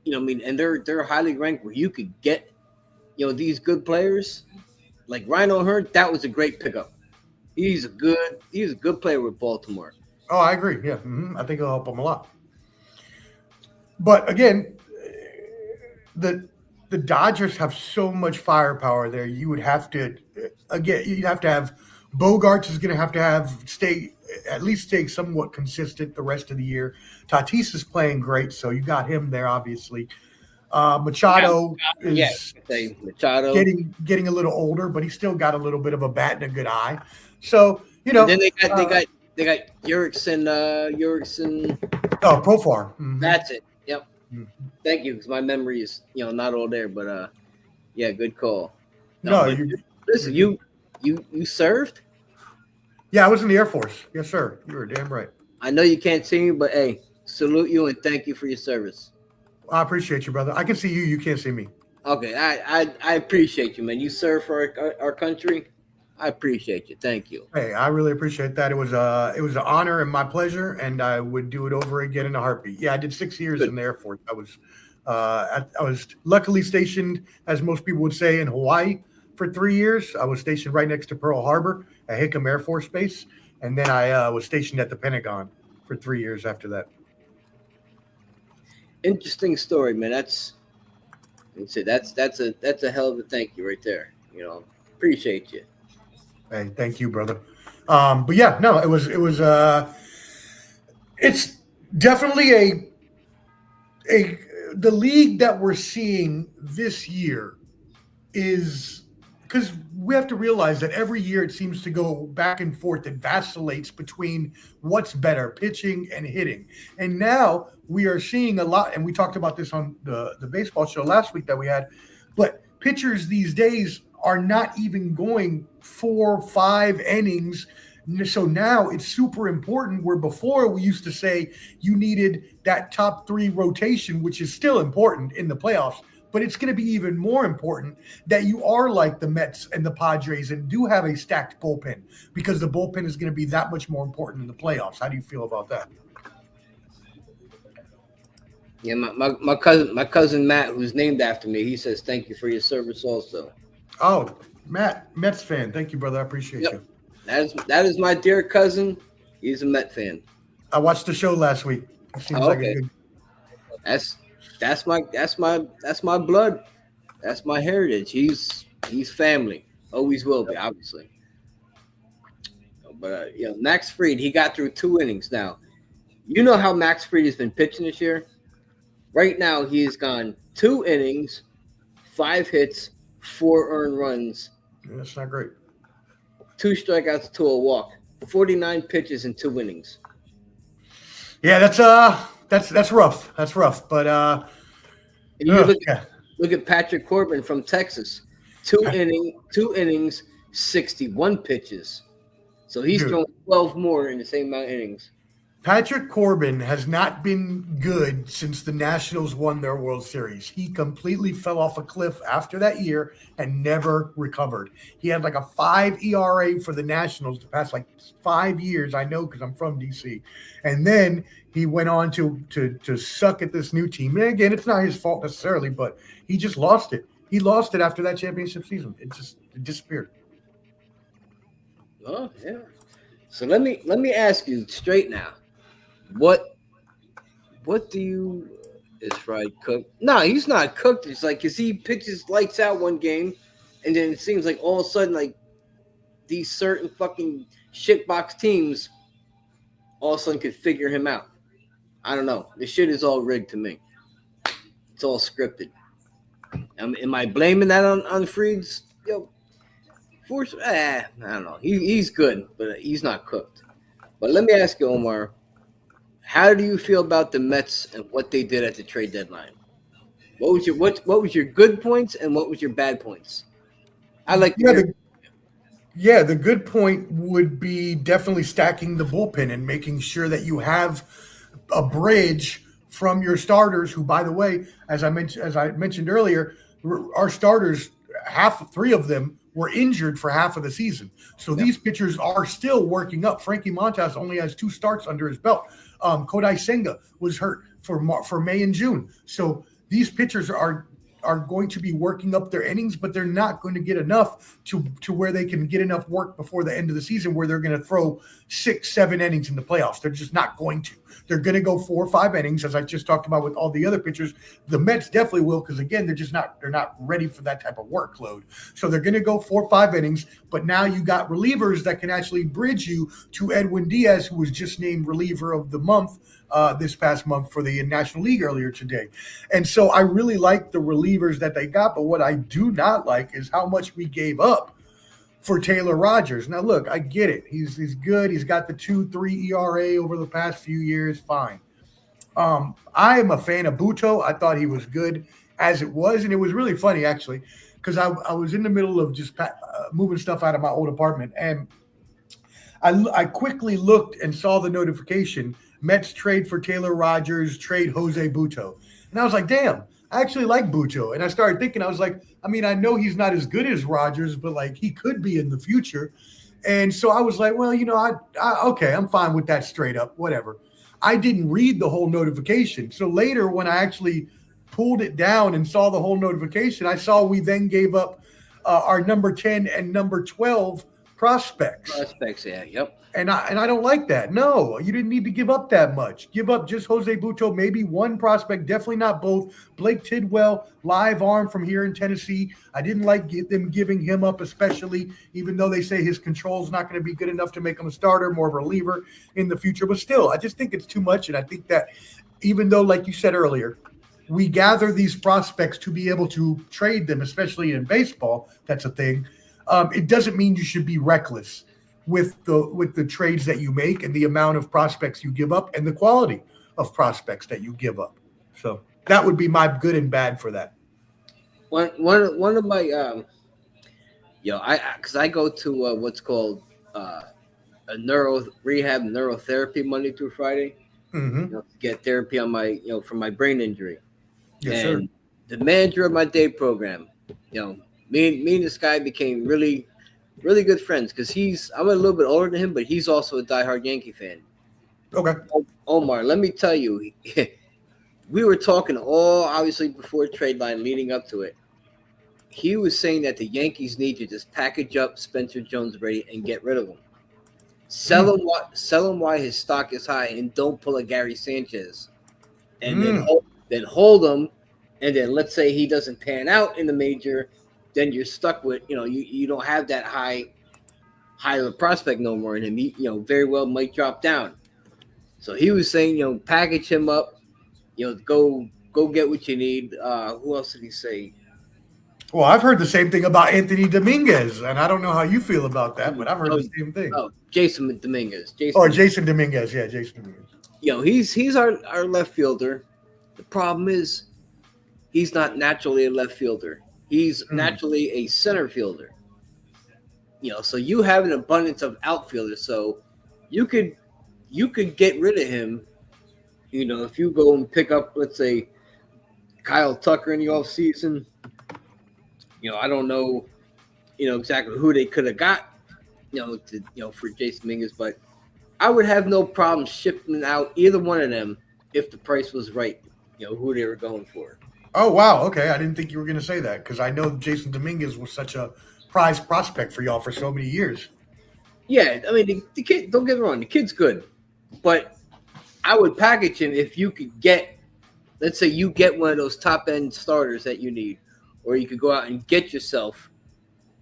Speaker 2: And they're highly ranked where you could get, these good players like Ryan O'Hearn. That was a great pickup. He's a good player with Baltimore.
Speaker 3: Oh, I agree. Yeah, I think it'll help them a lot. But again, the Dodgers have so much firepower there. You would have to have Bogarts is going to have stay somewhat consistent the rest of the year. Tatis is playing great, so you got him there, obviously. Machado is getting a little older, but he's still got a little bit of a bat and a good eye. So and
Speaker 2: then they got Yerrickson.
Speaker 3: Oh, Profar.
Speaker 2: Mm-hmm. That's it. Yep. Mm-hmm. Thank you, because my memory is not all there, but yeah, good call.
Speaker 3: No,
Speaker 2: but listen, you served.
Speaker 3: Yeah, I was in the Air Force. Yes, sir. You were damn right.
Speaker 2: I know you can't see me, but hey, salute you and thank you for your service.
Speaker 3: I appreciate you, brother. I can see you. You can't see me.
Speaker 2: Okay, I appreciate you, man. You serve for our country. I appreciate you. Thank you.
Speaker 3: Hey, I really appreciate that. It was an honor and my pleasure, and I would do it over again in a heartbeat. Yeah, I did 6 years
Speaker 2: Good.
Speaker 3: in the Air Force. I was luckily stationed, as most people would say, in Hawaii for 3 years. I was stationed right next to Pearl Harbor at Hickam Air Force Base, and then I was stationed at the Pentagon for 3 years after that.
Speaker 2: Interesting story, man. That's a hell of a thank you right there. Appreciate you.
Speaker 3: Hey, thank you, brother. But yeah, no, it's definitely the league that we're seeing this year is, because we have to realize that every year it seems to go back and forth. It vacillates between what's better, pitching and hitting. And now we are seeing a lot, and we talked about this on the baseball show last week that we had, but pitchers these days are not even going 4 or 5 innings. So now it's super important, where before we used to say you needed that top 3 rotation, which is still important in the playoffs, but it's going to be even more important that you are like the Mets and the Padres and do have a stacked bullpen, because the bullpen is going to be that much more important in the playoffs. How do you feel about that?
Speaker 2: Yeah, my cousin Matt, who's named after me, he says thank you for your service also.
Speaker 3: Oh, Matt, Mets fan. Thank you, brother. I appreciate you.
Speaker 2: That is my dear cousin. He's a Met fan.
Speaker 3: I watched the show last week. It seems like a good.
Speaker 2: That's my blood. That's my heritage. He's family. Always will be, obviously. But Max Fried, he got through 2 innings now. You know how Max Fried has been pitching this year? Right now, he has gone 2 innings, 5 hits, 4 earned runs.
Speaker 3: Yeah, that's not great.
Speaker 2: 2 strikeouts to a walk. 49 pitches in 2 innings.
Speaker 3: Yeah, that's rough. That's rough. But
Speaker 2: look at Patrick Corbin from Texas. 2 innings, 61 pitches. So he's thrown 12 more in the same amount of innings.
Speaker 3: Patrick Corbin has not been good since the Nationals won their World Series. He completely fell off a cliff after that year and never recovered. He had like a 5 ERA for the Nationals the past 5 years. I know, because I'm from DC. And then he went on to suck at this new team. And again, it's not his fault necessarily, but he just lost it. He lost it after that championship season. It disappeared.
Speaker 2: Oh yeah. So let me ask you straight now. What do you is Fried cooked? No, he's not cooked. It's like, because he pitches lights out one game, and then it seems like all of a sudden, like, these certain fucking shitbox teams all of a sudden could figure him out. I don't know. This shit is all rigged to me. It's all scripted. Am I blaming that on Fried's force? I don't know. He's good, but he's not cooked. But let me ask you, Omar, how do you feel about the Mets and what they did at the trade deadline? What was your good points and what was your bad points?
Speaker 3: The good point would be definitely stacking the bullpen and making sure that you have a bridge from your starters, who, by the way, as I mentioned earlier, our starters, 3 of them were injured for half of the season. So these pitchers are still working up. Frankie Montas only has 2 starts under his belt. Kodai Senga was hurt for May and June. So these pitchers are going to be working up their innings, but they're not going to get enough to where they can get enough work before the end of the season, where they're going to throw 6-7 innings in the playoffs. They're just not going to. They're going to go 4 or 5 innings, as I just talked about with all the other pitchers. The Mets definitely will, because again, they're not ready for that type of workload. So they're going to go 4 or 5 innings, but now you got relievers that can actually bridge you to Edwin Diaz, who was just named reliever of the month this past month for the National League earlier today. And so I really like the relievers that they got, but what I do not like is how much we gave up for Taylor Rogers. Now, look, I get it. He's good. He's got the 2.3 ERA over the past few years. Fine. I am a fan of Buto. I thought he was good as it was, and it was really funny, actually. because I was in the middle of just moving stuff out of my old apartment, and I quickly looked and saw the notification: Mets trade for Taylor Rogers, trade Jose Butto, and I was like, damn. I actually like Butto, and I started thinking, I was like, I mean, I know he's not as good as Rogers, but like he could be in the future. And so I was like, well, okay, I'm fine with that straight up, whatever. I didn't read the whole notification. So later when I actually pulled it down and saw the whole notification, I saw we then gave up our number 10 and number 12 prospects.
Speaker 2: Yeah, yep.
Speaker 3: And I don't like that. No, you didn't need to give up that much. Give up just Jose Butto, maybe one prospect, definitely not both. Blake Tidwell, live arm from here in Tennessee. I didn't like them giving him up, especially even though they say his control is not going to be good enough to make him a starter, more of a reliever in the future. But still, I just think it's too much. And I think that even though, like you said earlier, we gather these prospects to be able to trade them, especially in baseball, that's a thing. It doesn't mean you should be reckless with the trades that you make and the amount of prospects you give up and the quality of prospects that you give up. So that would be my good and bad for that.
Speaker 2: One of my because I go to what's called a neurotherapy Monday through Friday.
Speaker 3: Mm-hmm.
Speaker 2: Get therapy on my for my brain injury.
Speaker 3: Yes,
Speaker 2: and
Speaker 3: sir.
Speaker 2: The manager of my day program, me and this guy became really good friends because I'm a little bit older than him, but he's also a diehard Yankee fan.
Speaker 3: Okay.
Speaker 2: Omar, let me tell you, we were talking all obviously before trade line leading up to it. He was saying that the Yankees need to just package up Spencer Jones Brady and get rid of him. Sell him while his stock is high, and don't pull a Gary Sanchez. And then hold him, and then let's say he doesn't pan out in the major, then you're stuck with you don't have that high of a prospect no more in him. He very well might drop down. So he was saying package him up, go get what you need. Who else did he say?
Speaker 3: Well, I've heard the same thing about Anthony Dominguez, and I don't know how you feel about that, but I've heard the same thing.
Speaker 2: Oh, Jason Dominguez.
Speaker 3: Jason Dominguez. Yeah, Jason Dominguez.
Speaker 2: He's our left fielder. The problem is he's not naturally a left fielder. He's naturally a center fielder. So you have an abundance of outfielders. So you could get rid of him. If you go and pick up, let's say, Kyle Tucker in the offseason. I don't know, exactly who they could have got, for Jason Dominguez, but I would have no problem shipping out either one of them if the price was right. Who they were going for.
Speaker 3: Oh, wow. Okay. I didn't think you were going to say that because I know Jason Dominguez was such a prized prospect for y'all for so many years.
Speaker 2: Yeah. I mean, the kid, don't get me wrong, the kid's good, but I would package him if you could get, let's say you get one of those top end starters that you need, or you could go out and get yourself,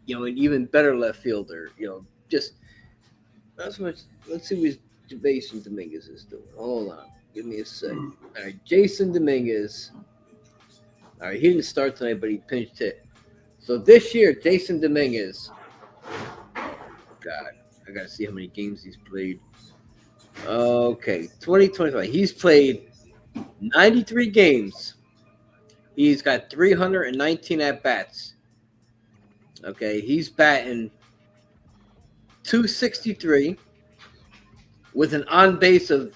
Speaker 2: an even better left fielder, just not so much. Let's see what Jason Dominguez is doing. Hold on. Give me a sec. All right. Jason Dominguez. All right, he didn't start tonight, but he pinched hit. So this year, Jason Dominguez, God, I got to see how many games he's played. Okay, 2025. He's played 93 games. He's got 319 at-bats. Okay, he's batting .263 with an on-base of,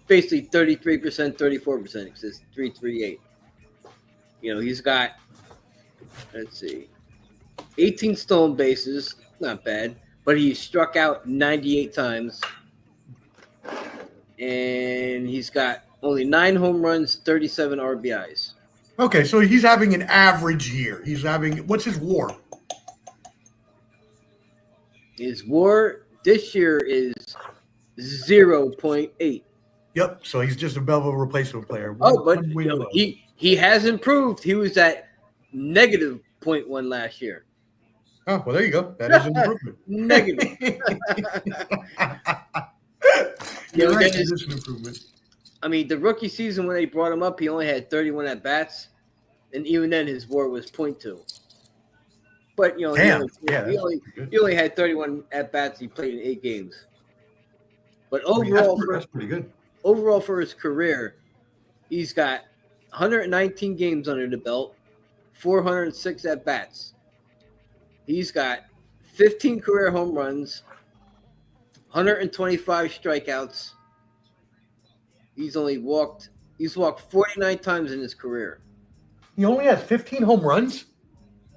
Speaker 2: basically 33%, 34%, because it's 338. He's got, let's see, 18 stolen bases, not bad, but he struck out 98 times. And he's got only 9 home runs, 37 RBIs.
Speaker 3: Okay, so he's having an average year. What's his WAR?
Speaker 2: His WAR this year is 0.8.
Speaker 3: Yep, so he's just above a replacement player.
Speaker 2: But he has improved. He was at negative 0.1 last year.
Speaker 3: Oh, well, there you go. That is an improvement.
Speaker 2: Negative.
Speaker 3: That is an improvement.
Speaker 2: I mean, the rookie season when they brought him up, he only had 31 at-bats, and even then his WAR was 0.2. But, he only had 31 at-bats. He played in 8 games. But overall,
Speaker 3: that's pretty good.
Speaker 2: Overall for his career, he's got 119 games under the belt, 406 at bats. He's got 15 career home runs, 125 strikeouts. He's walked 49 times in his career.
Speaker 3: He only has 15 home runs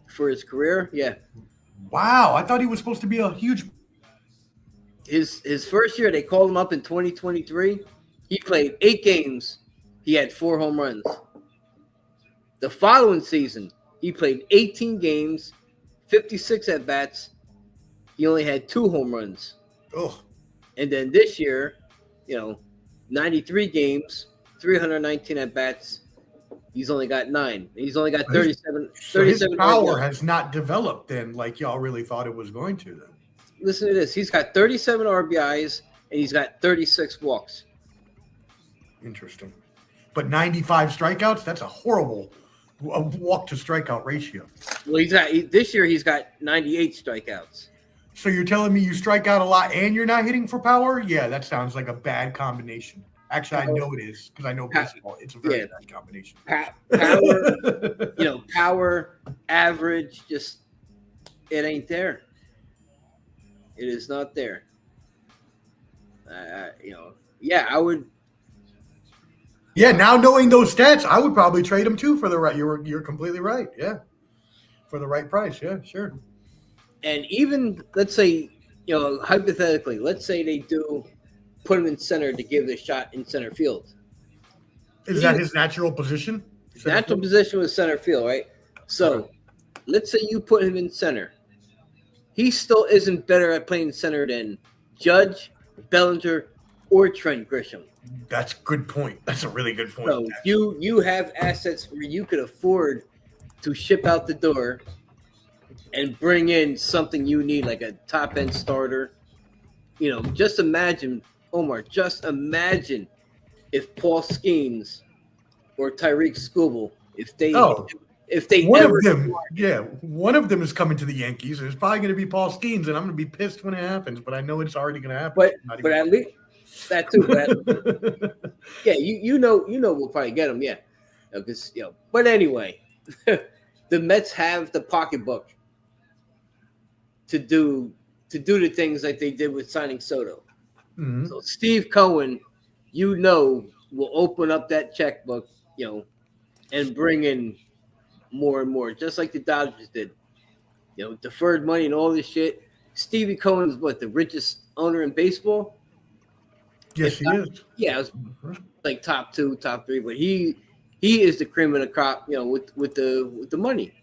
Speaker 2: For his career, yeah.
Speaker 3: Wow, I thought he was supposed to be a huge.
Speaker 2: His first year, they called him up in 2023. He played 8 games. He had 4 home runs. The following season, he played 18 games, 56 at bats. He only had 2 home runs.
Speaker 3: Oh,
Speaker 2: And then this year, 93 games, 319 at bats. He's only got 9. He's only got 37.
Speaker 3: so his
Speaker 2: 37
Speaker 3: power
Speaker 2: RBIs.
Speaker 3: has not developed then, like y'all really thought it was going to. Then
Speaker 2: Listen to this. He's got 37 RBIs and he's got 36 walks.
Speaker 3: interesting, but 95 strikeouts. That's a horrible walk to strikeout ratio.
Speaker 2: Well, this year he's got 98 strikeouts.
Speaker 3: So you're telling me you strike out a lot and you're not hitting for power? Yeah, that sounds like a bad combination. Actually, I know it is because I know baseball. It's a very bad combination.
Speaker 2: Power, power, average, just it ain't there. It is not there. I would.
Speaker 3: Yeah, now knowing those stats, I would probably trade him too for the right. You're completely right. Yeah, for the right price. Yeah, sure.
Speaker 2: And even let's say, hypothetically, let's say they do put him in center to give the shot in center field.
Speaker 3: Is that his natural position?
Speaker 2: His natural position was center field, right? So, let's say you put him in center. He still isn't better at playing center than Judge, Bellinger, or Trent Grisham.
Speaker 3: That's a good point. That's a really good point.
Speaker 2: So you have assets where you could afford to ship out the door and bring in something you need, like a top end starter. Just imagine, Omar. Just imagine if Paul Skeens or Tyreek Skubal, if they
Speaker 3: one
Speaker 2: ever
Speaker 3: of them, one of them is coming to the Yankees, and it's probably going to be Paul Skeens, and I'm going to be pissed when it happens. But I know it's already going to happen.
Speaker 2: But at least that too. Yeah, you know we'll probably get him. Yeah, because But anyway, the Mets have the pocketbook to do the things like they did with signing Soto.
Speaker 3: Mm-hmm.
Speaker 2: So Steve Cohen, will open up that checkbook, and bring in more and more, just like the Dodgers did. Deferred money and all this shit. Stevie Cohen's the richest owner in baseball?
Speaker 3: Yes, he is.
Speaker 2: Yeah, it was like top 2, top 3, but he is the cream of the crop, with the money.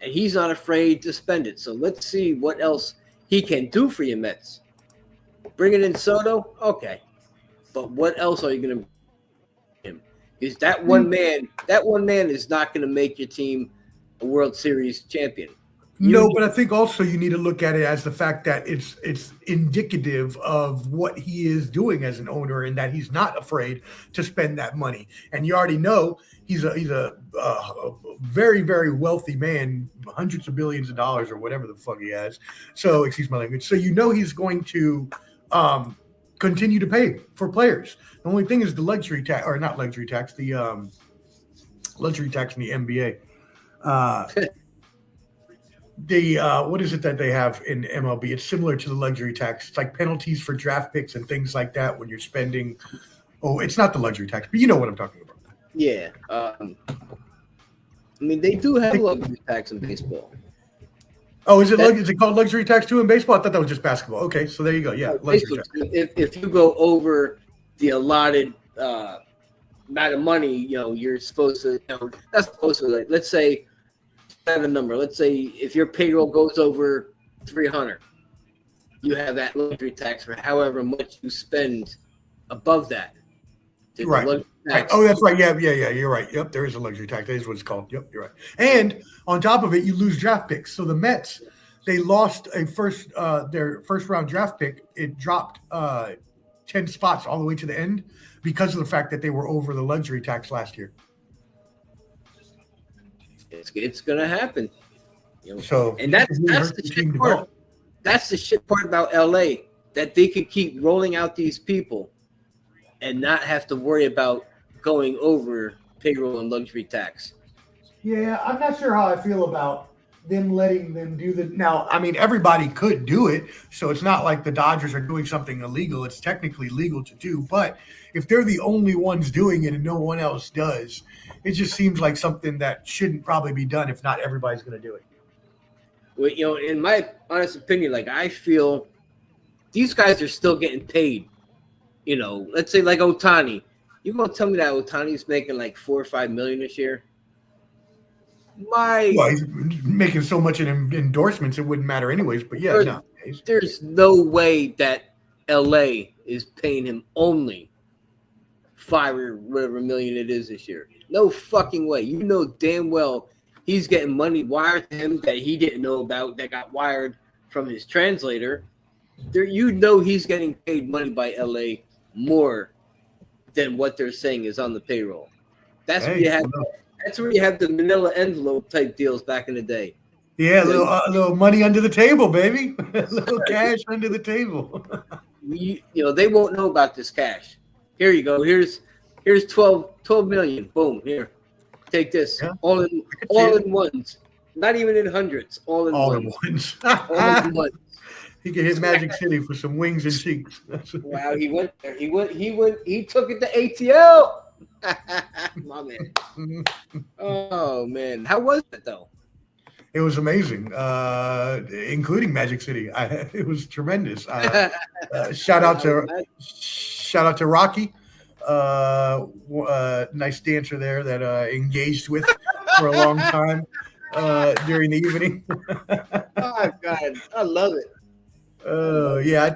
Speaker 2: And he's not afraid to spend it. So let's see what else he can do for your Mets. Bringing in Soto, okay. But what else are you going to bring him? Because that one man is not going to make your team a World Series champion.
Speaker 3: But I think also you need to look at it as the fact that it's indicative of what he is doing as an owner, and that he's not afraid to spend that money. And you already know he's a very, very wealthy man, hundreds of billions of dollars or whatever the fuck he has. So excuse my language. So he's going to continue to pay for players. The only thing is the luxury tax, or not luxury tax, the luxury tax in the NBA. What is it that they have in MLB? It's similar to the luxury tax. It's like penalties for draft picks and things like that when you're spending. Oh, it's not the luxury tax, but you know what I'm talking about.
Speaker 2: Yeah. They do have luxury tax in baseball.
Speaker 3: Oh, is it called luxury tax too in baseball? I thought that was just basketball. Okay, so there you go. Yeah, luxury tax.
Speaker 2: If you go over the allotted amount of money, you're supposed to. That's supposed to. Let's say. Have a number. Let's say if your payroll goes over 300, you have that luxury tax for however much you spend above that.
Speaker 3: Right. Oh, that's right. Yeah. You're right. Yep, there is a luxury tax. That is what it's called. Yep, you're right. And on top of it, you lose draft picks. So the Mets, they lost their first round draft pick. It dropped 10 spots all the way to the end because of the fact that they were over the luxury tax last year.
Speaker 2: It's gonna happen.
Speaker 3: So
Speaker 2: and that's the shit part. That's the shit part about LA, that they could keep rolling out these people and not have to worry about going over payroll and luxury tax.
Speaker 3: Yeah, I'm not sure how I feel about them letting them do the. Now, I mean, everybody could do it, so it's not like the Dodgers are doing something illegal. It's technically legal to do, but if they're the only ones doing it and no one else does, it just seems like something that shouldn't probably be done if not everybody's going to do it.
Speaker 2: Well, in my honest opinion, like I feel these guys are still getting paid. Let's say like Ohtani. You gonna tell me that Ohtani's making like $4 or $5 million this year?
Speaker 3: Well, he's making so much in endorsements, it wouldn't matter anyways. But yeah, no.
Speaker 2: There's no way that LA is paying him only $5 or whatever million it is this year. No fucking way. You know damn well he's getting money wired to him that he didn't know about, that got wired from his translator. He's getting paid money by LA more than what they're saying is on the payroll. That's where you have the manila envelope type deals back in the day.
Speaker 3: Yeah, a little money under the table, baby. A little cash under the table.
Speaker 2: They won't know about this cash. Here you go. Here's 12 million. Boom. Here. Take this. Yeah. All in ones. Not even in hundreds. All in ones. All in ones.
Speaker 3: He could hit Magic City for some wings and cheeks.
Speaker 2: Wow, he went there. He took it to ATL. My man. Oh man. How was it though?
Speaker 3: It was amazing, including Magic City. It was tremendous. Shout out to Rocky, nice dancer there that engaged with for a long time during the evening.
Speaker 2: Oh God, I love it.
Speaker 3: Yeah,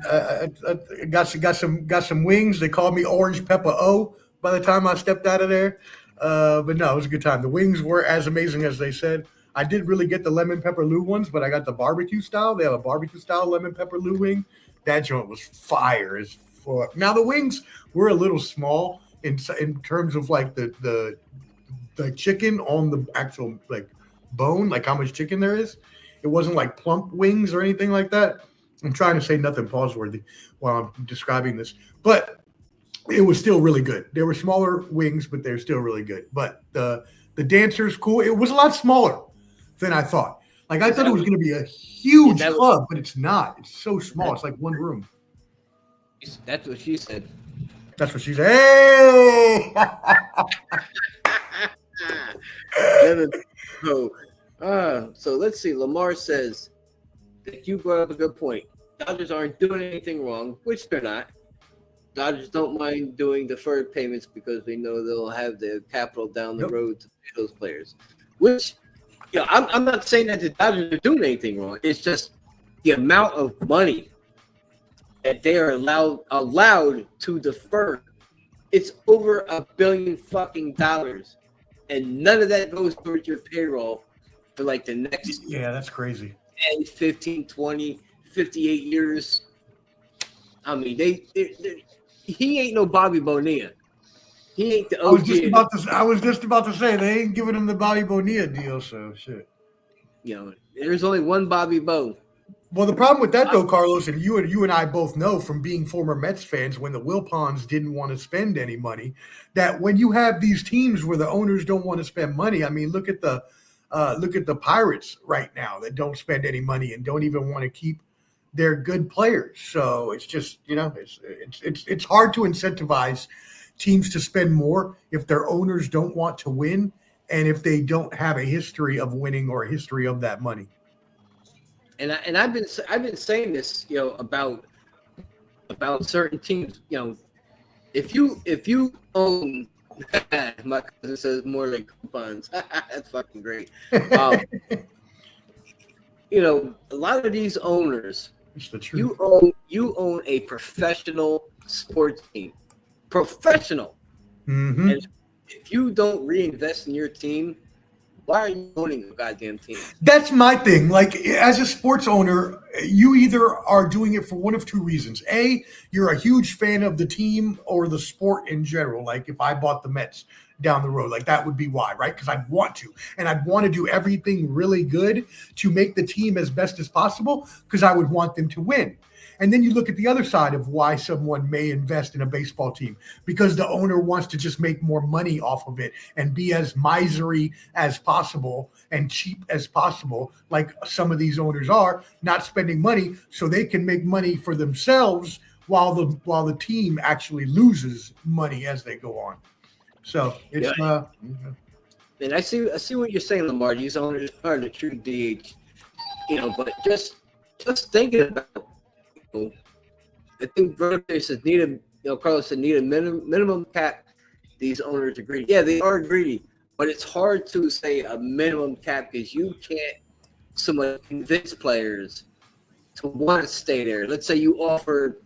Speaker 3: I got some wings. They called me Orange Pepper O by the time I stepped out of there. But no, it was a good time. The wings were as amazing as they said. I did really get the lemon pepper Lou ones, but I got the barbecue style. They have a barbecue style lemon pepper Lou wing. That joint was fire as fuck. Now the wings were a little small in terms of like the chicken on the actual like bone, like how much chicken there is. It wasn't like plump wings or anything like that. I'm trying to say nothing pause-worthy while I'm describing this, but it was still really good. They were smaller wings, but they're still really good. But the dancer's cool. It was a lot smaller than I thought. Like I thought it was going to be a huge club, but it's not. It's so small. It's like one room.
Speaker 2: That's what she said.
Speaker 3: That's what she said. Hey!
Speaker 2: So let's see. Lamar says that you brought up a good point. Dodgers aren't doing anything wrong, which they're not. Dodgers don't mind doing deferred payments because they know they'll have the capital down the road to pay those players. Which, I'm not saying that the Dodgers are doing anything wrong. It's just the amount of money that they are allowed to defer. It's over $1 billion fucking dollars, and none of that goes towards your payroll for like the next.
Speaker 3: Yeah, that's crazy.
Speaker 2: 10, 15, 20, 58 years. I mean, he ain't no Bobby Bonilla. He ain't the OG.
Speaker 3: I was just about to say they ain't giving him the Bobby Bonilla deal, so shit.
Speaker 2: There's only one Bobby Bo.
Speaker 3: Well, the problem with that though, Carlos, and you and I both know from being former Mets fans when the Wilpons didn't want to spend any money, that when you have these teams where the owners don't want to spend money, I mean, look at the Pirates right now that don't spend any money and don't even want to keep their good players. So it's just, it's hard to incentivize teams to spend more if their owners don't want to win and if they don't have a history of winning or a history of that money.
Speaker 2: And I've been saying this, about certain teams. If you own, my cousin says more like coupons. That's fucking great. A lot of these owners,
Speaker 3: it's the truth.
Speaker 2: You own a professional sports team, professional.
Speaker 3: Mm-hmm.
Speaker 2: And if you don't reinvest in your team, why are you owning a goddamn team?
Speaker 3: That's my thing. Like, as a sports owner, you either are doing it for one of two reasons. A, you're a huge fan of the team or the sport in general. Like, if I bought the Mets down the road, like that would be why, right? Because I'd want to. And I'd want to do everything really good to make the team as best as possible because I would want them to win. And then you look at the other side of why someone may invest in a baseball team, because the owner wants to just make more money off of it and be as miserly as possible and cheap as possible, like some of these owners are, not spending money so they can make money for themselves while the team actually loses money as they go on. So it's
Speaker 2: And I see what you're saying, Lamar. These owners are the true DH, But just thinking about, I think Verlander says Carlos said need a minimum cap. These owners are greedy. Yeah, they are greedy, but it's hard to say a minimum cap because you can't somewhat convince players to want to stay there. Let's say you offer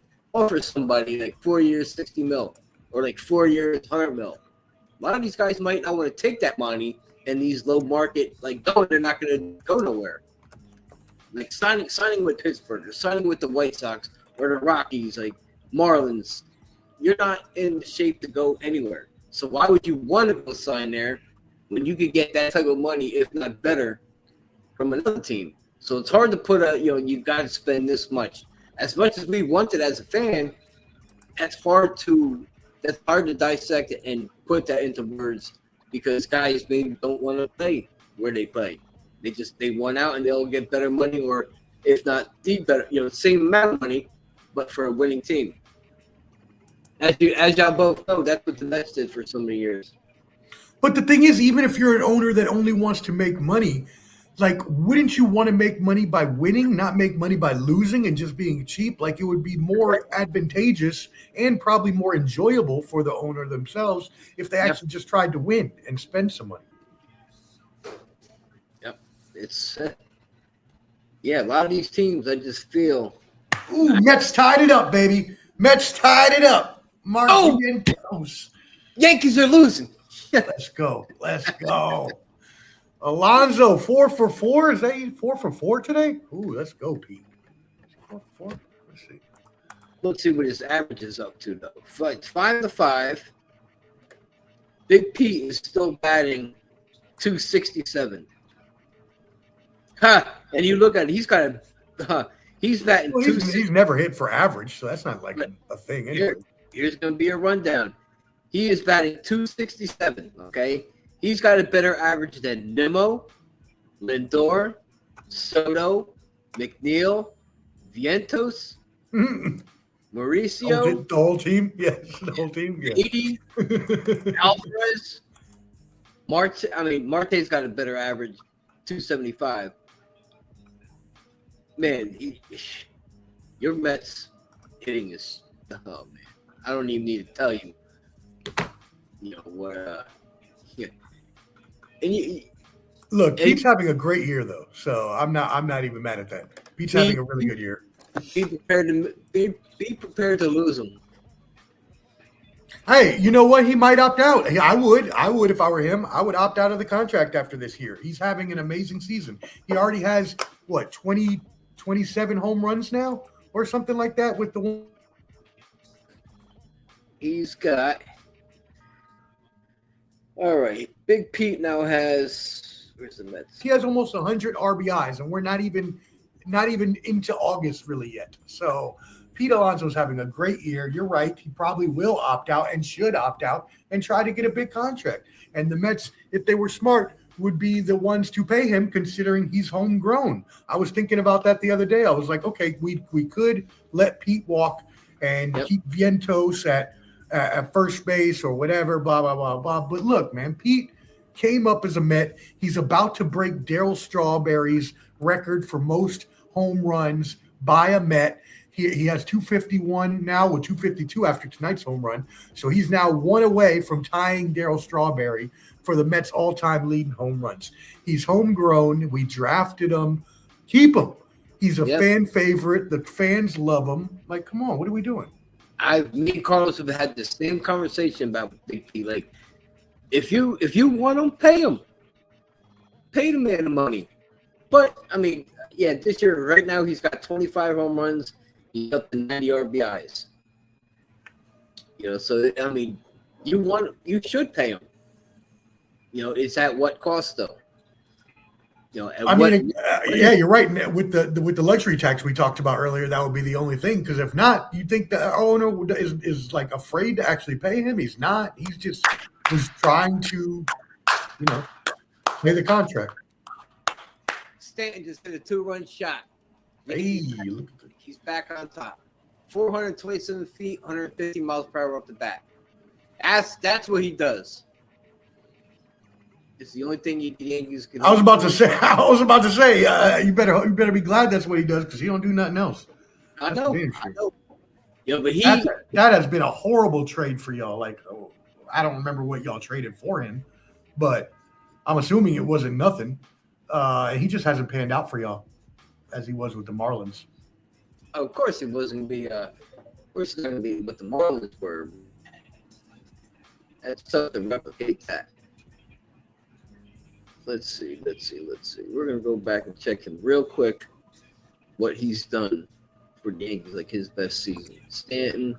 Speaker 2: somebody like 4 years, 60 mil, or like 4 years, 100 mil. A lot of these guys might not want to take that money, and these low market, they're not going to go nowhere. Like signing with Pittsburgh, or signing with the White Sox, or the Rockies, like Marlins, you're not in shape to go anywhere. So why would you want to go sign there when you could get that type of money, if not better, from another team? So it's hard to put you got to spend this much. As much as we want it as a fan, that's hard to dissect it and put that into words, because guys maybe don't want to play where they play. They want out and they'll get better money, or if not the better, same amount of money, but for a winning team. As y'all both know, that's what the Mets did for so many years.
Speaker 3: But the thing is, even if you're an owner that only wants to make money, wouldn't you want to make money by winning, not make money by losing and just being cheap? It would be more advantageous and probably more enjoyable for the owner themselves if they actually just tried to win and spend some money.
Speaker 2: Yep. It's a lot of these teams, I just feel.
Speaker 3: Ooh, Mets tied it up, baby. Mets tied it up.
Speaker 2: Yankees are losing.
Speaker 3: Let's go. Alonso, 4 for 4. Is that 4 for 4 today? Ooh, let's go, Pete. 4 for 4. Let's see.
Speaker 2: Let's see what his average is up to, though. 5-5. Big Pete is still batting .267. And you look at it, he's got he's batting.
Speaker 3: Well, he's never hit for average, so that's not a thing anyway.
Speaker 2: Here's going to be a rundown. He is batting .267. Okay. He's got a better average than Nimmo, Lindor, Soto, McNeil, Vientos, Mauricio.
Speaker 3: The whole team? Yes, the whole team. Yeah.
Speaker 2: Edie, Alvarez, Marte. Marte's got a better average, .275. Man, your Mets hitting is, oh, man. I don't even need to tell you, what, And
Speaker 3: Pete's having a great year though, so I'm not even mad at that. Pete's having a really good year.
Speaker 2: Be prepared to lose him.
Speaker 3: Hey, you know what? He might opt out. I would if I were him. I would opt out of the contract after this year. He's having an amazing season. He already has 27 home runs now or something like that with the one.
Speaker 2: He's got. All right, Big Pete now has. Where's the Mets?
Speaker 3: He has almost 100 RBIs, and we're not even into August really yet. So Pete Alonso's having a great year. You're right. He probably will opt out and should opt out and try to get a big contract. And the Mets, if they were smart, would be the ones to pay him, considering he's homegrown. I was thinking about that the other day. I was like, okay, we could let Pete walk and keep Vientos at first base or whatever, blah, blah, blah, blah. But look, man, Pete came up as a Met. He's about to break Darryl Strawberry's record for most home runs by a Met. He has 251 now, with 252 after tonight's home run. So he's now one away from tying Darryl Strawberry for the Mets' all-time lead in home runs. He's homegrown. We drafted him. Keep him. He's a fan favorite. The fans love him. Come on, what are we doing?
Speaker 2: Me and Carlos have had the same conversation about Big P. If you want him, pay him. Pay the man the money. But this year, right now, he's got 25 home runs. He's up to 90 RBIs. So you should pay him. It's at what cost though? You know,
Speaker 3: yeah, you're right. With the luxury tax we talked about earlier, that would be the only thing. Because if not, you think the owner is like afraid to actually pay him? He's not. He's just was trying to, pay the contract.
Speaker 2: Stanton just hit a 2-run shot.
Speaker 3: Hey,
Speaker 2: He's back on top. 427 feet, 150 miles per hour off the bat. That's what he does. It's the only thing the Yankees can.
Speaker 3: I was about to say. You better be glad that's what he does because he don't do nothing else.
Speaker 2: I know. Yeah, but
Speaker 3: that has been a horrible trade for y'all. Like, I don't remember what y'all traded for him, but I'm assuming it wasn't nothing. He just hasn't panned out for y'all as he was with the Marlins.
Speaker 2: Of course, it wasn't going to be. Of course, it's not going to be what the Marlins were. That's tough to replicate that. Let's see. We're going to go back and check him real quick. What he's done for the Yankees, like his best season. Stanton.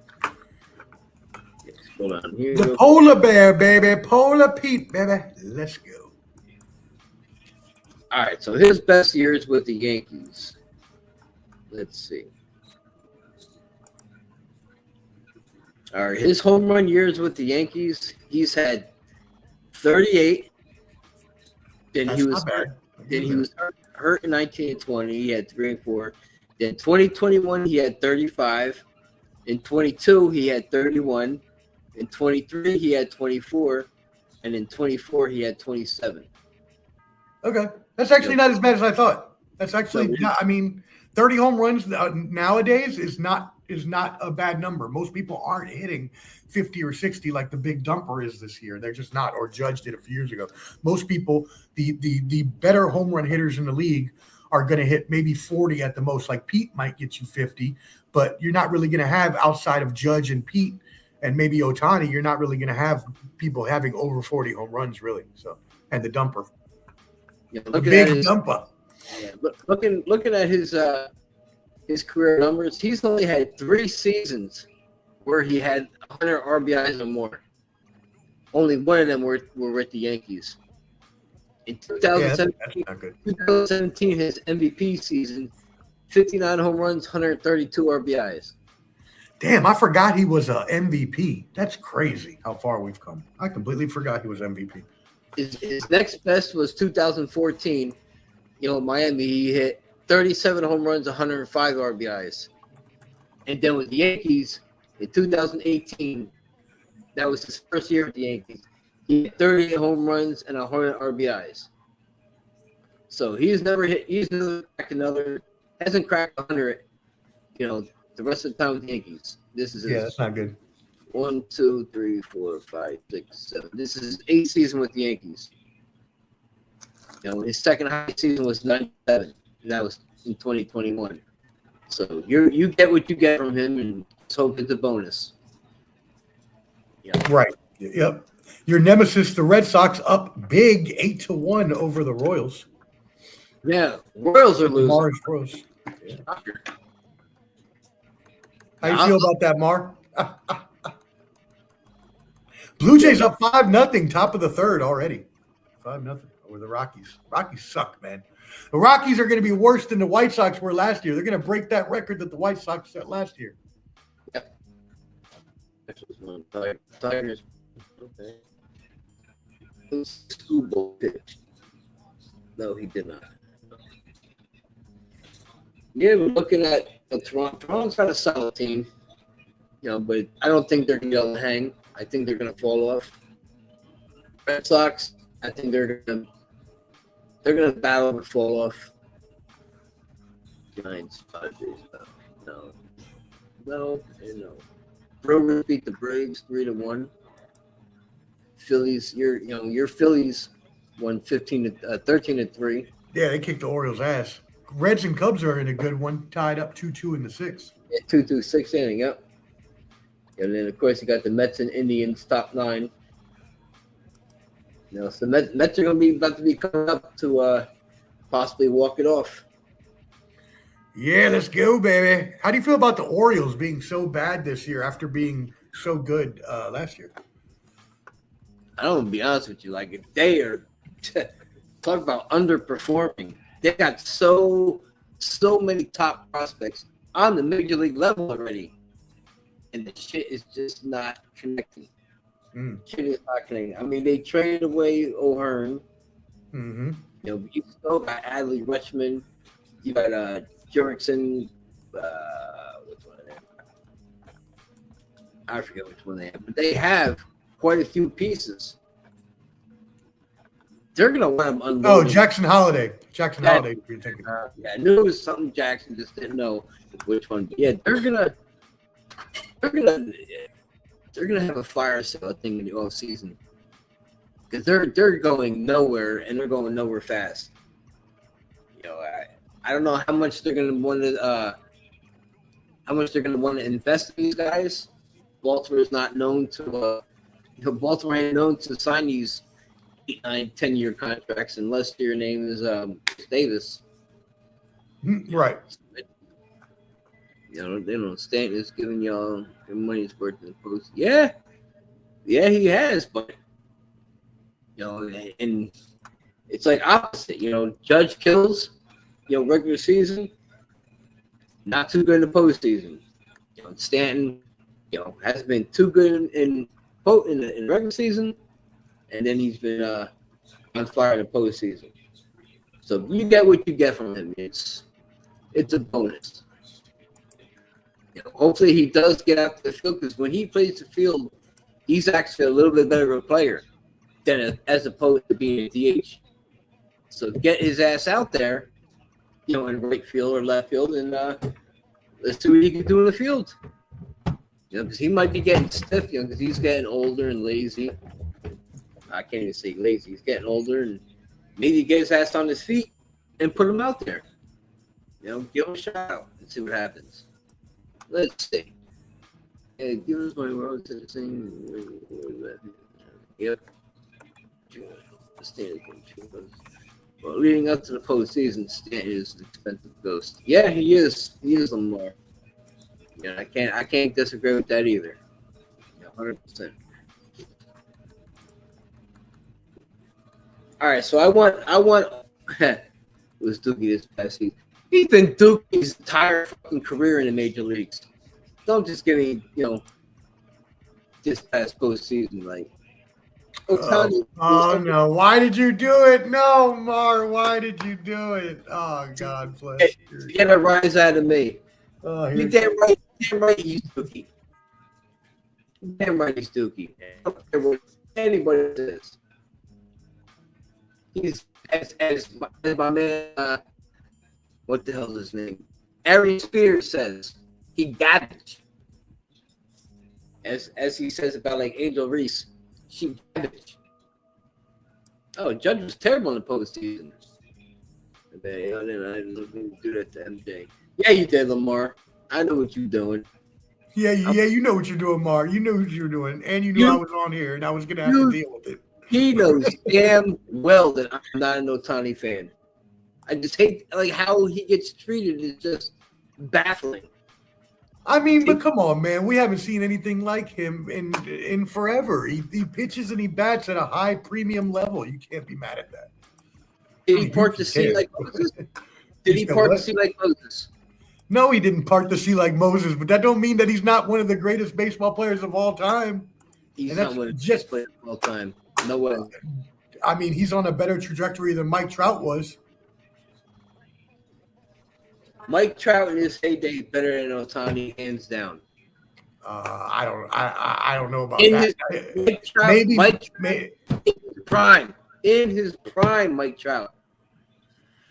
Speaker 2: Hold on here.
Speaker 3: The polar bear, baby. Polar Pete, baby. Let's go.
Speaker 2: All right, so his best years with the Yankees. Let's see. All right, his home run years with the Yankees, he's had 38. Then he was hurt. Then he was hurt in 19 and 20. He had 3 and 4. Then 2021, he had 35. In 22, he had 31. In 23, he had 24. And in 24, he had 27.
Speaker 3: Okay. That's actually not as bad as I thought. That's actually not, 30 home runs nowadays is not a bad number. Most people aren't hitting 50 or 60 like the big dumper is this year. They're just not, or Judge did a few years ago. Most people, the better home run hitters in the league are going to hit maybe 40 at the most. Like Pete might get you 50, but you're not really going to have outside of Judge and Pete and maybe Ohtani, you're not really going to have people having over 40 home runs really. So, and the dumper.
Speaker 2: Yeah,
Speaker 3: the big dumper.
Speaker 2: Yeah, looking at his career numbers, he's only had 3 seasons where he had 100 RBIs or more. Only one of them were with the Yankees. In 2017, his MVP season, 59 home runs, 132 RBIs.
Speaker 3: Damn, I forgot he was a MVP. That's crazy how far we've come. I completely forgot he was MVP.
Speaker 2: His next best was 2014. Miami, he hit 37 home runs, 105 RBIs. And then with the Yankees, in 2018, that was his first year with the Yankees, he had 38 home runs and 100 RBIs. So he's never hasn't cracked 100, the rest of the time with the Yankees. This is
Speaker 3: that's not good.
Speaker 2: 1, 2, 3, 4, 5, 6, 7. This is his 8th season with the Yankees. His second highest season was 97. And that was in 2021. So you get what you get from him, and let's hope it's a bonus. Yeah.
Speaker 3: Right. Yep. Your nemesis, the Red Sox, up big 8-1 over the Royals.
Speaker 2: Yeah, Royals are losing.
Speaker 3: Royals. Yeah. How you feel about that, Mar? Blue Jays up 5-0, top of the third already. 5-0 over the Rockies. Rockies suck, man. The Rockies are going to be worse than the White Sox were last year. They're going to break that record that the White Sox set last year.
Speaker 2: Yep. Tigers. Okay. Schoolboy pitch. No, he did not. Yeah, we're looking at Toronto. Toronto's got a solid team, but I don't think they're going to be able to hang. I think they're going to fall off. Red Sox, I think they're going to battle but fall off. Giants, Padres, no. Brewers beat the Braves 3-1. Phillies, your Phillies won 13-3.
Speaker 3: Yeah, they kicked the Orioles' ass. Reds and Cubs are in a good one, tied up 2-2 in the 6th.
Speaker 2: Yeah, 2-2, 6th inning, yep. And then, of course, you got the Mets and Indians top 9. So the Mets are going to be about to be coming up to possibly walk it off.
Speaker 3: Yeah, let's go, baby. How do you feel about the Orioles being so bad this year after being so good last year?
Speaker 2: I don't want to be honest with you. Like, if they are talk about underperforming. They got so many top prospects on the major league level already, and the shit is just not connecting. Shit is not connecting. I mean, they traded away O'Hearn.
Speaker 3: Mm-hmm.
Speaker 2: You know, you still got Adley Rutschman. You got Jurickson. Which one of them? I forget which one they have, but they have quite a few pieces. They're gonna want them unloading.
Speaker 3: Oh, Jackson Holiday. Holiday. You're thinking.
Speaker 2: Yeah, I knew it was something Jackson, just didn't know which one. But yeah, they're gonna have a fire sale, I think, in the off season, because they're going nowhere, and they're going nowhere fast. You know, I don't know how much they're gonna want to invest in these guys. Baltimore is not known to Baltimore ain't known to sign these 8, 9, 10-year contracts unless your name is Davis.
Speaker 3: Right.
Speaker 2: You know, they don't Stanton is giving y'all your money's worth in the post. Yeah, he has, but you know, and it's like opposite. You know, Judge kills, you know, regular season, not too good in the postseason. You know, Stanton, you know, has been too good in regular season, and then he's been on fire in the postseason. So you get what you get from him. It's a bonus. You know, hopefully he does get out to the field, because when he plays the field, he's actually a little bit better of a player than as opposed to being a DH. So get his ass out there, you know, in right field or left field, and let's see what he can do in the field. You know, because he might be getting stiff, you know, because he's getting older and lazy. I can't even say lazy. He's getting older, and maybe get his ass on his feet and put him out there. You know, give him a shot out and see what happens. Let's see. Hey, give us my road to the thing. Yep. Well, leading up to the postseason, Stanton is an expensive ghost. Yeah, he is. He is Lamar. Yeah, I can't disagree with that either. Yeah, 100%. All right, so I want. It was Dookie this past season. He's been Dookie's entire fucking career in the major leagues. Don't just give me, you know, this past postseason, like.
Speaker 3: Oh no! Why did you do it? No, Mar. Why did you do it? Oh God, bless you.
Speaker 2: Get a rise out of me.
Speaker 3: Oh,
Speaker 2: You damn right. Damn right, he's Dookie. Damn right, he's Dookie. I don't care what anybody says. He's as my man. What the hell is his name? Ari Spears says he garbage. As he says about like Angel Reese, she garbage. Oh, Judge was terrible in the postseason. I didn't do that to MJ. Yeah, you did, Lamar. I know what you're doing.
Speaker 3: Yeah, you know what you're doing, Mar. You knew what you were doing, and you knew I was on here, and I was gonna have to deal with it.
Speaker 2: He knows damn well that I'm not an Ohtani fan. I just hate like how he gets treated is just baffling.
Speaker 3: I mean, but come on, man. We haven't seen anything like him in forever. He pitches and he bats at a high premium level. You can't be mad at that.
Speaker 2: Did he part the sea like Moses? Did he part the sea like Moses?
Speaker 3: No, he didn't part the sea like Moses, but that don't mean that he's not one of the greatest baseball players of all time.
Speaker 2: He's not one of the best players of all time. No way.
Speaker 3: I mean, he's on a better trajectory than Mike Trout was.
Speaker 2: Mike Trout in his heyday is better than Ohtani, hands down.
Speaker 3: I don't know about
Speaker 2: in
Speaker 3: that.
Speaker 2: Mike Trout, maybe. In his prime, Mike Trout,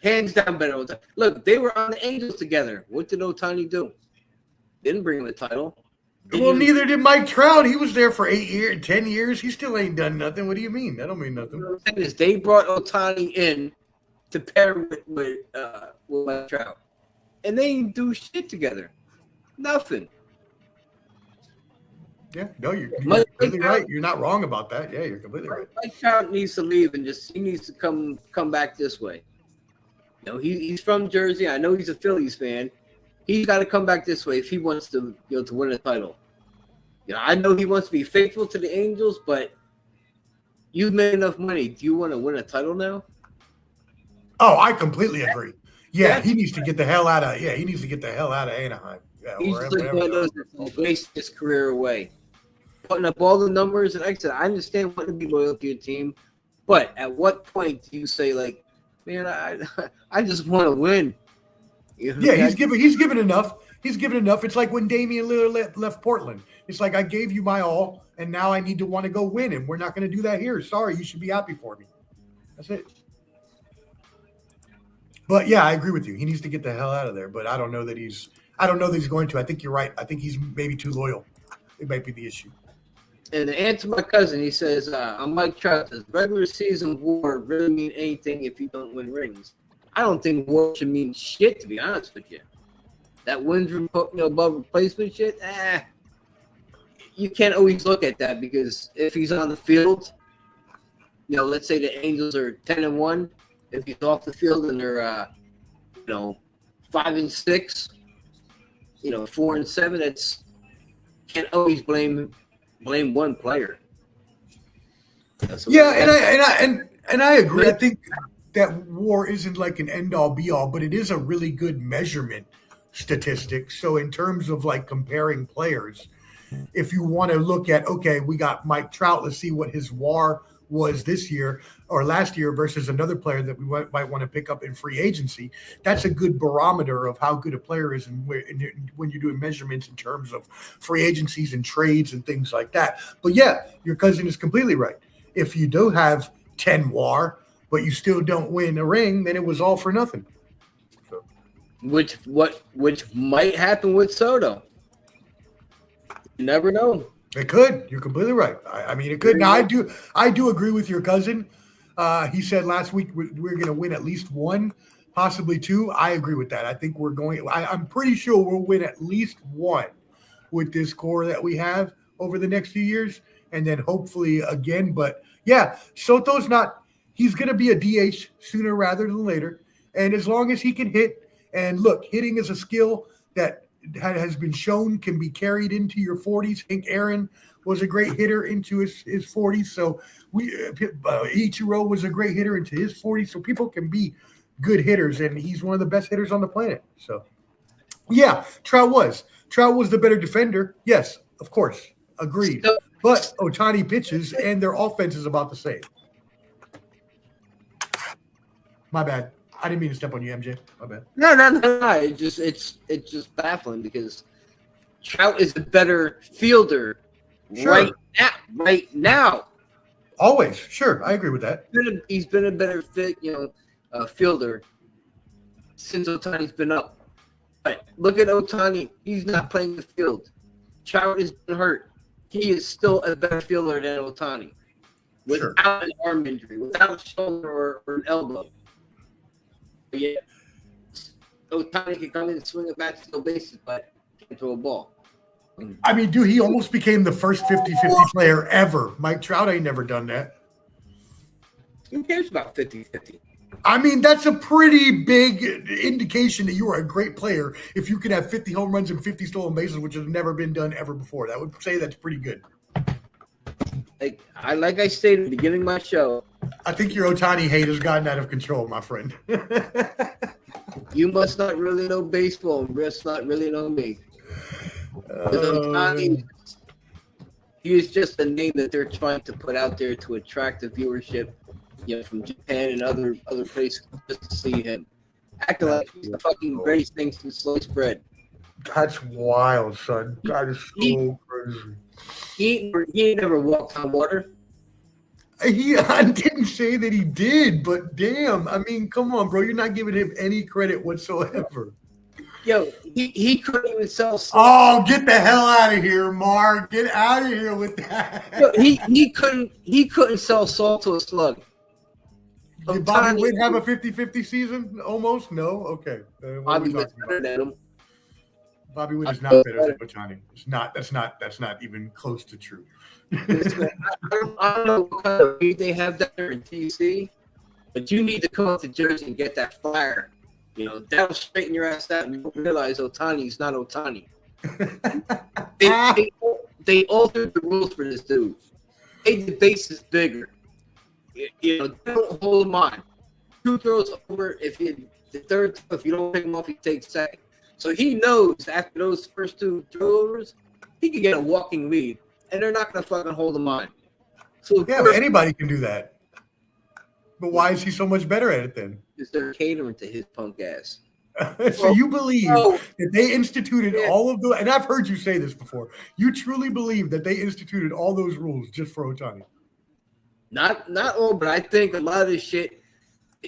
Speaker 2: hands down better than Ohtani. Look, they were on the Angels together. What did Ohtani do? Didn't bring him the title.
Speaker 3: Neither did Mike Trout. He was there for 8 years, 10 years. He still ain't done nothing. What do you mean? That don't mean nothing.
Speaker 2: What I'm saying is they brought Ohtani in to pair with Mike Trout. And they didn't do shit together. Nothing.
Speaker 3: Yeah, no, you're completely right. You're not wrong about that. Yeah, you're completely right.
Speaker 2: Mike Trout needs to leave and he needs to come back this way. You know, he's from Jersey. I know he's a Phillies fan. He's got to come back this way if he wants to, you know, to win a title. You know, I know he wants to be faithful to the Angels, but you've made enough money. Do you want to win a title now?
Speaker 3: Oh, I completely agree. Yeah,
Speaker 2: Yeah.
Speaker 3: he needs to get the hell out of. Yeah, he needs to get the hell out of Anaheim. Yeah,
Speaker 2: He's
Speaker 3: or
Speaker 2: just like
Speaker 3: wherever
Speaker 2: one of those
Speaker 3: else.
Speaker 2: that waste his career away, putting up all the numbers. And like I said, I understand wanting to be loyal to your team, but at what point do you say, like, man, I just want to win? You know what I
Speaker 3: Yeah,
Speaker 2: mean?
Speaker 3: he's given enough. He's given enough. It's like when Damian Lillard left Portland. It's like I gave you my all, and now I need to want to go win, and we're not going to do that here. Sorry, you should be happy for me. That's it. But yeah, I agree with you. He needs to get the hell out of there. But I don't know that he's. I don't know that he's going to. I think you're right. I think he's maybe too loyal. It might be the issue.
Speaker 2: And to answer my cousin, he says, I'm Mike Trout, does regular season war really mean anything if you don't win rings? I don't think war should mean shit, to be honest with you. That wins above replacement shit, you can't always look at that because if he's on the field, let's say the Angels are 10-1. If he's off the field and they're, 5-6, 4-7, that's can't always blame one player.
Speaker 3: And I agree. I think that war isn't like an end all be all, but it is a really good measurement statistic. So in terms of like comparing players, if you want to look at, okay, we got Mike Trout, let's see what his WAR was this year or last year versus another player that we might want to pick up in free agency. That's a good barometer of how good a player is and when you're doing measurements in terms of free agencies and trades and things like that. But yeah, your cousin is completely right. If you do have 10 WAR, but you still don't win a ring, then it was all for nothing. So.
Speaker 2: Which might happen with Soto. You never know.
Speaker 3: It could. You're completely right. I mean, it could. Now, I do agree with your cousin. He said last week we're going to win at least one, possibly two. I agree with that. I think we're going. I'm pretty sure we'll win at least one with this core that we have over the next few years, and then hopefully again. But yeah, Soto's not. He's going to be a DH sooner rather than later, and as long as he can hit, and look, hitting is a skill that has been shown can be carried into your 40s. Hank Aaron was a great hitter into his 40s. So Ichiro was a great hitter into his 40s. So people can be good hitters, and he's one of the best hitters on the planet. So yeah, Trout was the better defender. Yes, of course, agreed. But Ohtani pitches, and their offense is about the same. My bad. I didn't mean to step on you, MJ. My bad.
Speaker 2: No. It's just baffling because Trout is a better fielder right now.
Speaker 3: Always, sure, I agree with that.
Speaker 2: He's been a better fit, fielder since Ohtani's been up. But look at Ohtani; he's not playing the field. Trout has been hurt. He is still a better fielder than Ohtani, without an arm injury, without a shoulder or an elbow. Yeah, Ohtani can come in and swing a bat to the bases, but can't throw a ball.
Speaker 3: I mean, dude, he almost became the first 50-50 player ever. Mike Trout ain't never done that.
Speaker 2: Who cares about 50-50?
Speaker 3: I mean, that's a pretty big indication that you are a great player if you can have 50 home runs and 50 stolen bases, which has never been done ever before. That would say that's pretty good.
Speaker 2: Like I stated at the beginning of my show,
Speaker 3: I think your Ohtani hate has gotten out of control, my friend.
Speaker 2: You must not really know baseball and must not really know me. Ohtani, he is just a name that they're trying to put out there to attract the viewership, from Japan and other places just to see him. Acting like he's the fucking greatest thing since sliced bread.
Speaker 3: That's wild, son. That is so crazy.
Speaker 2: He ain't never walked on water.
Speaker 3: I didn't say that he did, but damn, I mean, come on, bro. You're not giving him any credit whatsoever.
Speaker 2: Yo, he couldn't even sell salt.
Speaker 3: Oh, get the hell out of here, Mark. Get out of here with that.
Speaker 2: Yo, he couldn't sell salt to a slug.
Speaker 3: Did Bobby Witt have a 50-50 season? Almost? No? Okay.
Speaker 2: Bobby Witt's better than him.
Speaker 3: Bobby Witt is not better than Ohtani. It's not. That's not even close to true.
Speaker 2: I don't know what kind of read they have there in DC, but you need to come up to Jersey and get that flyer. That'll straighten your ass out, and you'll realize Ohtani's not Ohtani. They altered the rules for this dude. Made the bases bigger. Don't hold him on. 2 throws over. The third, if you don't pick him off, he takes second. So he knows after those first 2 throwovers, he can get a walking lead, and they're not going to fucking hold him on. So
Speaker 3: yeah, but anybody can do that. But why is he so much better at it then?
Speaker 2: Because they're catering to his punk ass.
Speaker 3: So you believe that they instituted all of the, and I've heard you say this before, you truly believe that they instituted all those rules just for Ohtani?
Speaker 2: Not all, but I think a lot of this shit,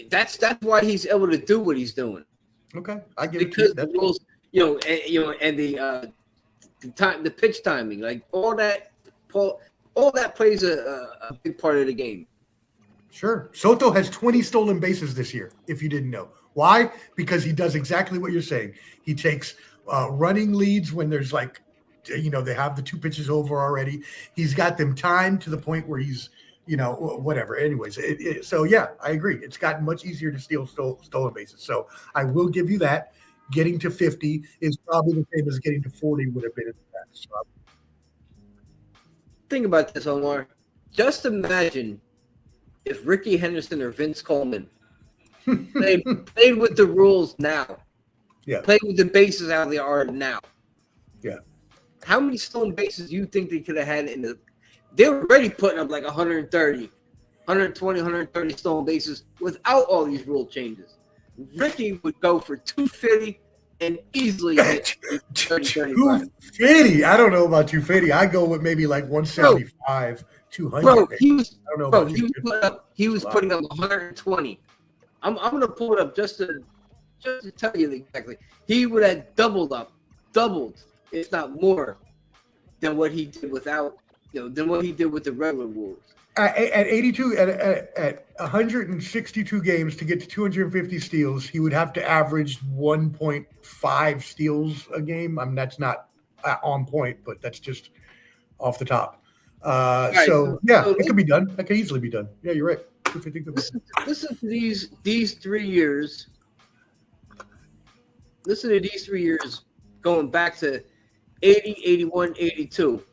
Speaker 2: that's why he's able to do what he's doing.
Speaker 3: Okay, I get
Speaker 2: because
Speaker 3: it.
Speaker 2: The rules, and the pitch timing, like all that plays a big part of the game.
Speaker 3: Sure. Soto has 20 stolen bases this year, if you didn't know. Why? Because he does exactly what you're saying. He takes running leads when there's they have the 2 pitches over already. He's got them timed to the point where he's, whatever. Anyways, so yeah, I agree. It's gotten much easier to steal stolen bases. So I will give you that. Getting to 50 is probably the same as getting to 40 would have been in the past. So
Speaker 2: think about this, Omar. Just imagine if Ricky Henderson or Vince Coleman played with the rules now.
Speaker 3: Yeah.
Speaker 2: Played with the bases out of the art now.
Speaker 3: Yeah.
Speaker 2: How many stolen bases do you think they could have had in the – they were already putting up like 130, 120, 130 stolen bases without all these rule changes. Ricky would go for 250 and easily hit
Speaker 3: 250? I don't know about 250. I go with maybe like 175, 200.
Speaker 2: Bro, he was putting up 120. I'm gonna pull it up just to tell you exactly. He would have doubled, if not more, than what he did than what he did with the regular rules.
Speaker 3: At 82, at 162 games to get to 250 steals, he would have to average 1.5 steals a game. I mean, that's not on point, but that's just off the top. So it could be done. That could easily be done. Yeah, you're right.
Speaker 2: Listen to these 3 years. Listen to these 3 years going back to 80, 81, 82,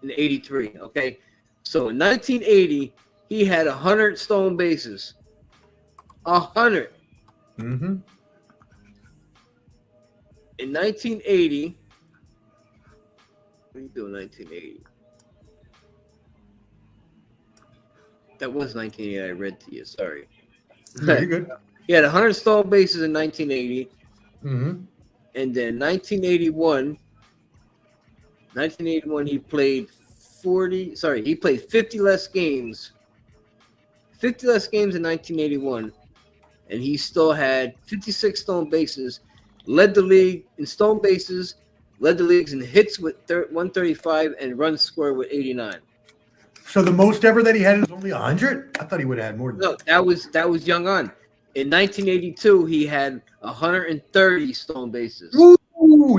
Speaker 2: and 83. Okay. So in 1980, he had 100 stolen bases. 100.
Speaker 3: Mm-hmm.
Speaker 2: In 1980, what do you do in 1980? That was 1980. I read to you. Sorry.
Speaker 3: No, you're good.
Speaker 2: He had 100 stolen bases in 1980.
Speaker 3: Mm-hmm.
Speaker 2: And then 1981, he played 50 less games. 50 less games in 1981. And he still had 56 stolen bases. Led the league in stolen bases. Led the leagues in hits with 135 and runs scored with 89.
Speaker 3: So the most ever that he had is only 100? I thought he would have had more than that.
Speaker 2: No, that was young on. In 1982, he had 130 stolen bases.
Speaker 3: Ooh,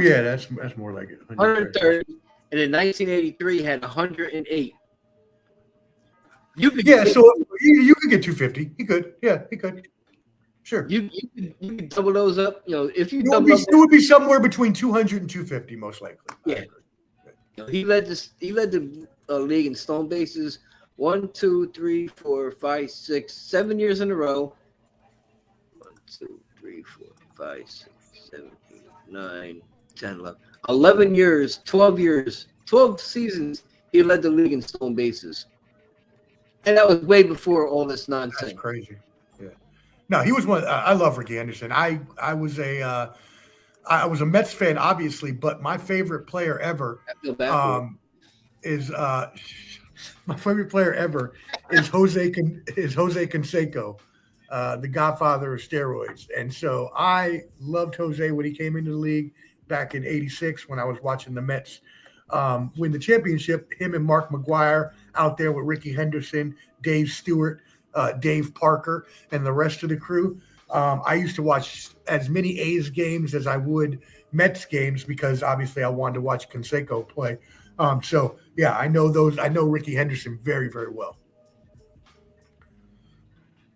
Speaker 3: yeah, that's more like it.
Speaker 2: 130. And in 1983, he had 108. So
Speaker 3: you could get 250. He could. Yeah, he could. Sure.
Speaker 2: You could double those up. If you
Speaker 3: it would be somewhere between 200 and 250, most likely.
Speaker 2: Yeah. He led the league in stolen bases 1, 2, 3, 4, 5, 6, 7 years in a row. 1, 2, 3, 4, 5, 6, 7, 8, 9, 10, 11 years, 12 seasons, he led the league in stolen bases. And that was way before all this nonsense.
Speaker 3: That's crazy. Yeah. No, he was one. I love Ricky Henderson. I was a Mets fan, obviously, but my favorite player ever is Jose Canseco, the godfather of steroids. And so I loved Jose when he came into the league back in '86 when I was watching the Mets win the championship. Him and Mark McGwire out there with Ricky Henderson, Dave Stewart, Dave Parker, and the rest of the crew. I used to watch as many A's games as I would Mets games because obviously I wanted to watch Canseco play. So yeah, I know Ricky Henderson very, very well.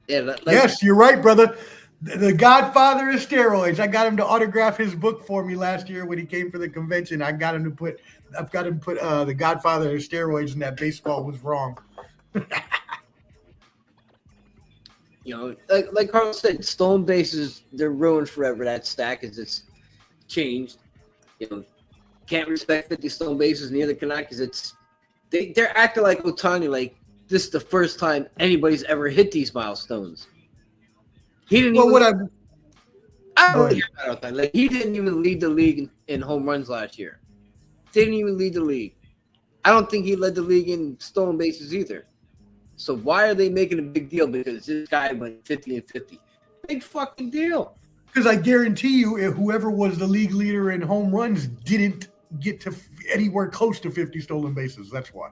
Speaker 2: Yeah,
Speaker 3: yes, you're right, brother. The godfather of steroids. I got him to autograph his book for me last year when he came for the convention. I've got him to put the godfather of steroids, and that baseball was wrong.
Speaker 2: You know, like Carl said, stolen bases, they're ruined forever. That stat is it's changed. You know, can't respect 50 stolen bases, neither can I, because they're acting like Ohtani, like this is the first time anybody's ever hit these milestones. He didn't.
Speaker 3: Well,
Speaker 2: I don't hear about that. Like he didn't even lead the league in home runs last year. Didn't even lead the league. I don't think he led the league in stolen bases either. So why are they making a big deal? Because this guy went 50 and 50. Big fucking deal.
Speaker 3: Because I guarantee you, if whoever was the league leader in home runs didn't get to anywhere close to 50 stolen bases. That's why.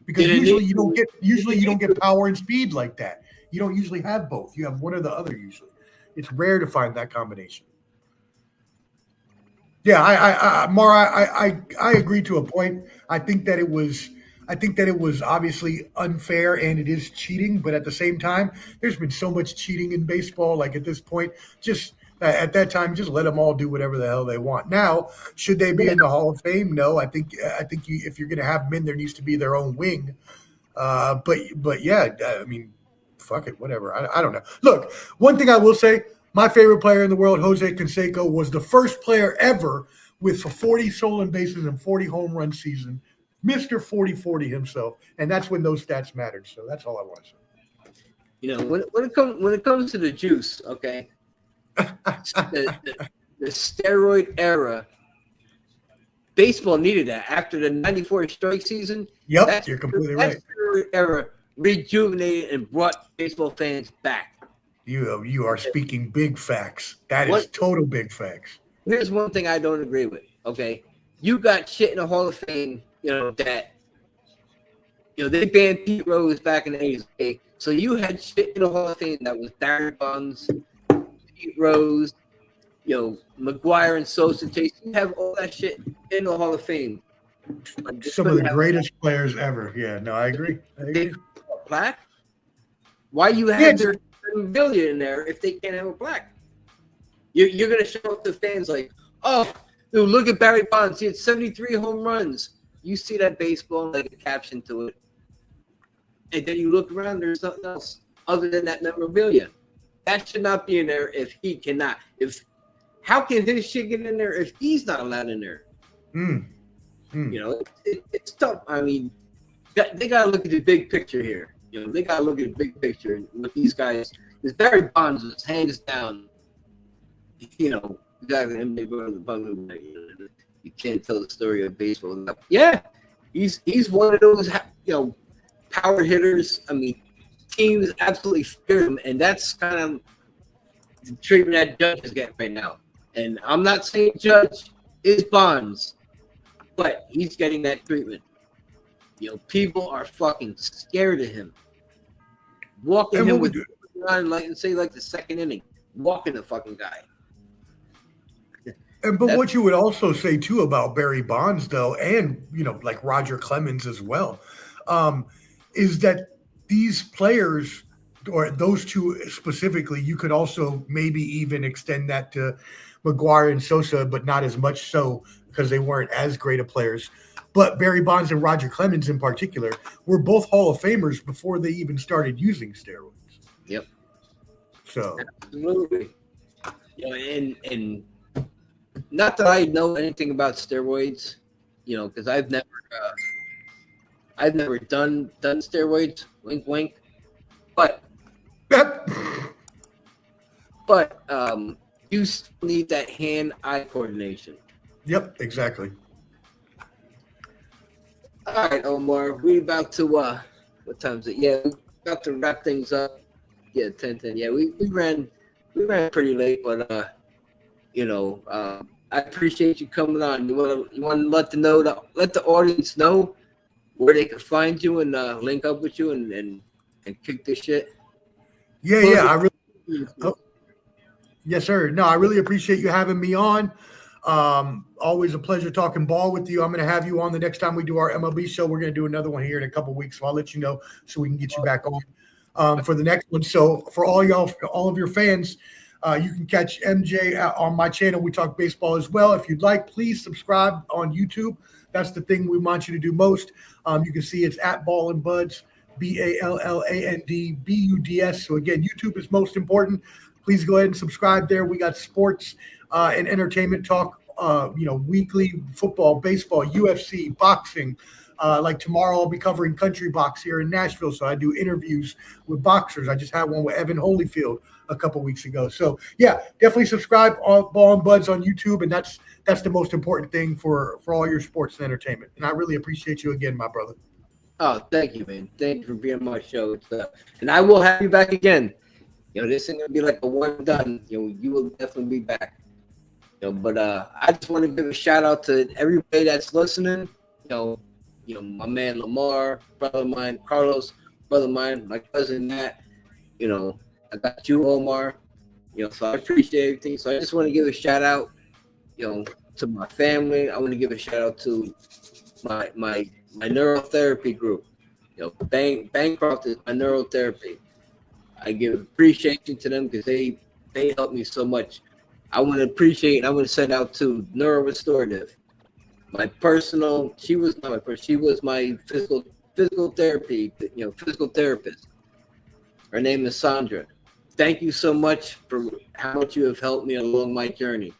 Speaker 3: Because usually you don't get power and speed like that. You don't usually have both. You have one or the other usually. It's rare to find that combination. Yeah, I agree to a point. I think that it was obviously unfair and it is cheating, but at the same time, there's been so much cheating in baseball. Like at this point, just at that time, just let them all do whatever the hell they want. Now, should they be in the Hall of Fame? No, I think if you're going to have men, there needs to be their own wing. But yeah, I mean, fuck it, whatever. I don't know. Look, one thing I will say. My favorite player in the world, Jose Canseco, was the first player ever with 40 stolen bases and 40 home run season, Mr. 40-40 himself, and that's when those stats mattered. So that's all I want to say.
Speaker 2: You know, when it comes to the juice, okay, the steroid era, baseball needed that after the '94 strike season.
Speaker 3: Yep, you're completely right.
Speaker 2: That steroid era rejuvenated and brought baseball fans back.
Speaker 3: You are speaking big facts. That is total big facts.
Speaker 2: Here's one thing I don't agree with. Okay, you got shit in the Hall of Fame. You know that. You know they banned Pete Rose back in the '80s. Okay, so you had shit in the Hall of Fame that was Barry Bonds, Pete Rose, you know McGuire and Sosa. Chase. You have all that shit in the Hall of Fame.
Speaker 3: Some of the greatest players ever. Yeah, no, I agree.
Speaker 2: Plaque. Why you have their million in there if they can't have a plaque? You're going to show up to fans like, oh, dude, look at Barry Bonds. He had 73 home runs. You see that baseball, like a caption to it. And then you look around, there's nothing else other than that memorabilia. That should not be in there if he cannot. How can his shit get in there if he's not allowed in there? You know, it's tough. I mean, they got to look at the big picture here. You know, they got to look at the big picture and with these guys. Because Barry Bonds was hands down, you know, exactly. You can't tell the story of baseball. Yeah, he's one of those, you know, power hitters. I mean, teams absolutely fear him, and that's kind of the treatment that Judge is getting right now. And I'm not saying Judge is Bonds, but he's getting that treatment. You know, people are fucking scared of him. Walking him with like the second inning, walking the fucking guy.
Speaker 3: But what you would also say too about Barry Bonds, though, and you know, like Roger Clemens as well, is that these players, or those two specifically, you could also maybe even extend that to McGuire and Sosa, but not as much so because they weren't as great of players. But Barry Bonds and Roger Clemens in particular were both Hall of Famers before they even started using steroids.
Speaker 2: Yep.
Speaker 3: So
Speaker 2: absolutely. You know, and not that I know anything about steroids, you know, because I've never done steroids. Wink, wink. But you still need that hand-eye coordination.
Speaker 3: Yep, exactly.
Speaker 2: All right, Omar, we about to what time is it? Yeah, we about to wrap things up. Yeah, 10:10. Yeah, we ran pretty late, but you know, I appreciate you coming on. You want to let the audience know where they can find you and link up with you and kick this shit.
Speaker 3: Yeah, I really. Oh, yes, sir. No, I really appreciate you having me on. Always a pleasure talking ball with you. I'm going to have you on the next time we do our MLB show. We're going to do another one here in a couple of weeks, so I'll let you know so we can get you back on for the next one. So for all of your fans, you can catch MJ on my channel. We talk baseball as well. If you'd like, please subscribe on YouTube. That's the thing we want you to do most. You can see it's at Ball and Buds. BALLANDBUDS. So again, YouTube is most important. Please go ahead and subscribe there. We got sports and entertainment talk, weekly football, baseball, UFC, boxing. Like tomorrow, I'll be covering country box here in Nashville. So I do interviews with boxers. I just had one with Evan Holyfield a couple weeks ago. So yeah, definitely subscribe on Ball and Buds on YouTube. And that's the most important thing for all your sports and entertainment. And I really appreciate you again, my brother.
Speaker 2: Oh, thank you, man. Thank you for being on my show. And I will have you back again. This ain't gonna be like a one and done. You will definitely be back. But I just want to give a shout out to everybody that's listening. My man Lamar, brother of mine, Carlos, brother of mine, my cousin Matt. I got you, Omar. So I appreciate everything. So I just want to give a shout out, to my family. I want to give a shout out to my neurotherapy group. Bancroft is my neurotherapy. I give appreciation to them because they helped me so much. I want to appreciate and I want to send out to Neuro Restorative. She was my physical therapy, physical therapist. Her name is Sandra. Thank you so much for how much you have helped me along my journey.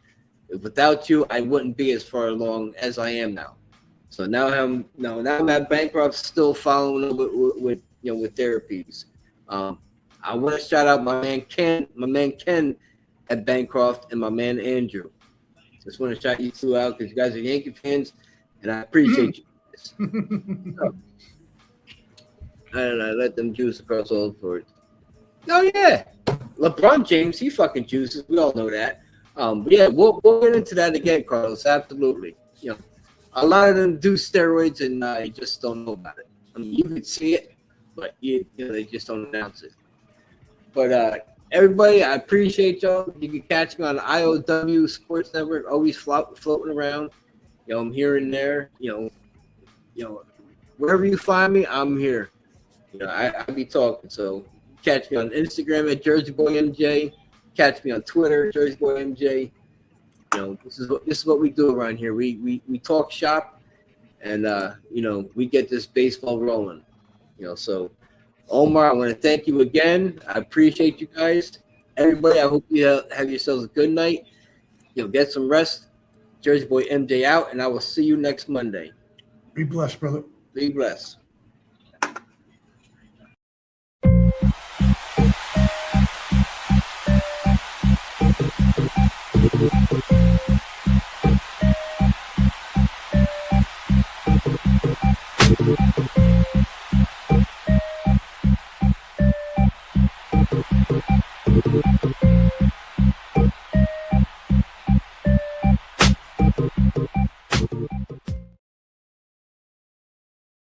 Speaker 2: Without you, I wouldn't be as far along as I am now. So now I'm at Bancroft, still following up with therapies. I want to shout out my man Ken at Bancroft, and my man Andrew. Just want to shout you two out because you guys are Yankee fans, and I appreciate you guys. So, I don't know, let them juice across all the boards. Oh yeah, LeBron James, he fucking juices. We all know that. But yeah, we'll get into that again, Carlos. Absolutely. A lot of them do steroids, and you just don't know about it. I mean, you can see it, but they just don't announce it. But everybody, I appreciate y'all. You can catch me on IOW Sports Network, always floating around. I'm here and there. Wherever you find me, I'm here. I be talking. So catch me on Instagram at Jerzey Boy MJ. Catch me on Twitter, Jerzey Boy MJ. This is what we do around here. We talk shop, and we get this baseball rolling. So Omar, I want to thank you again. I appreciate you guys. Everybody, I hope you have yourselves a good night. Get some rest. Jerzey Boy MJ out, and I will see you next Monday.
Speaker 3: Be blessed, brother.
Speaker 2: Be blessed.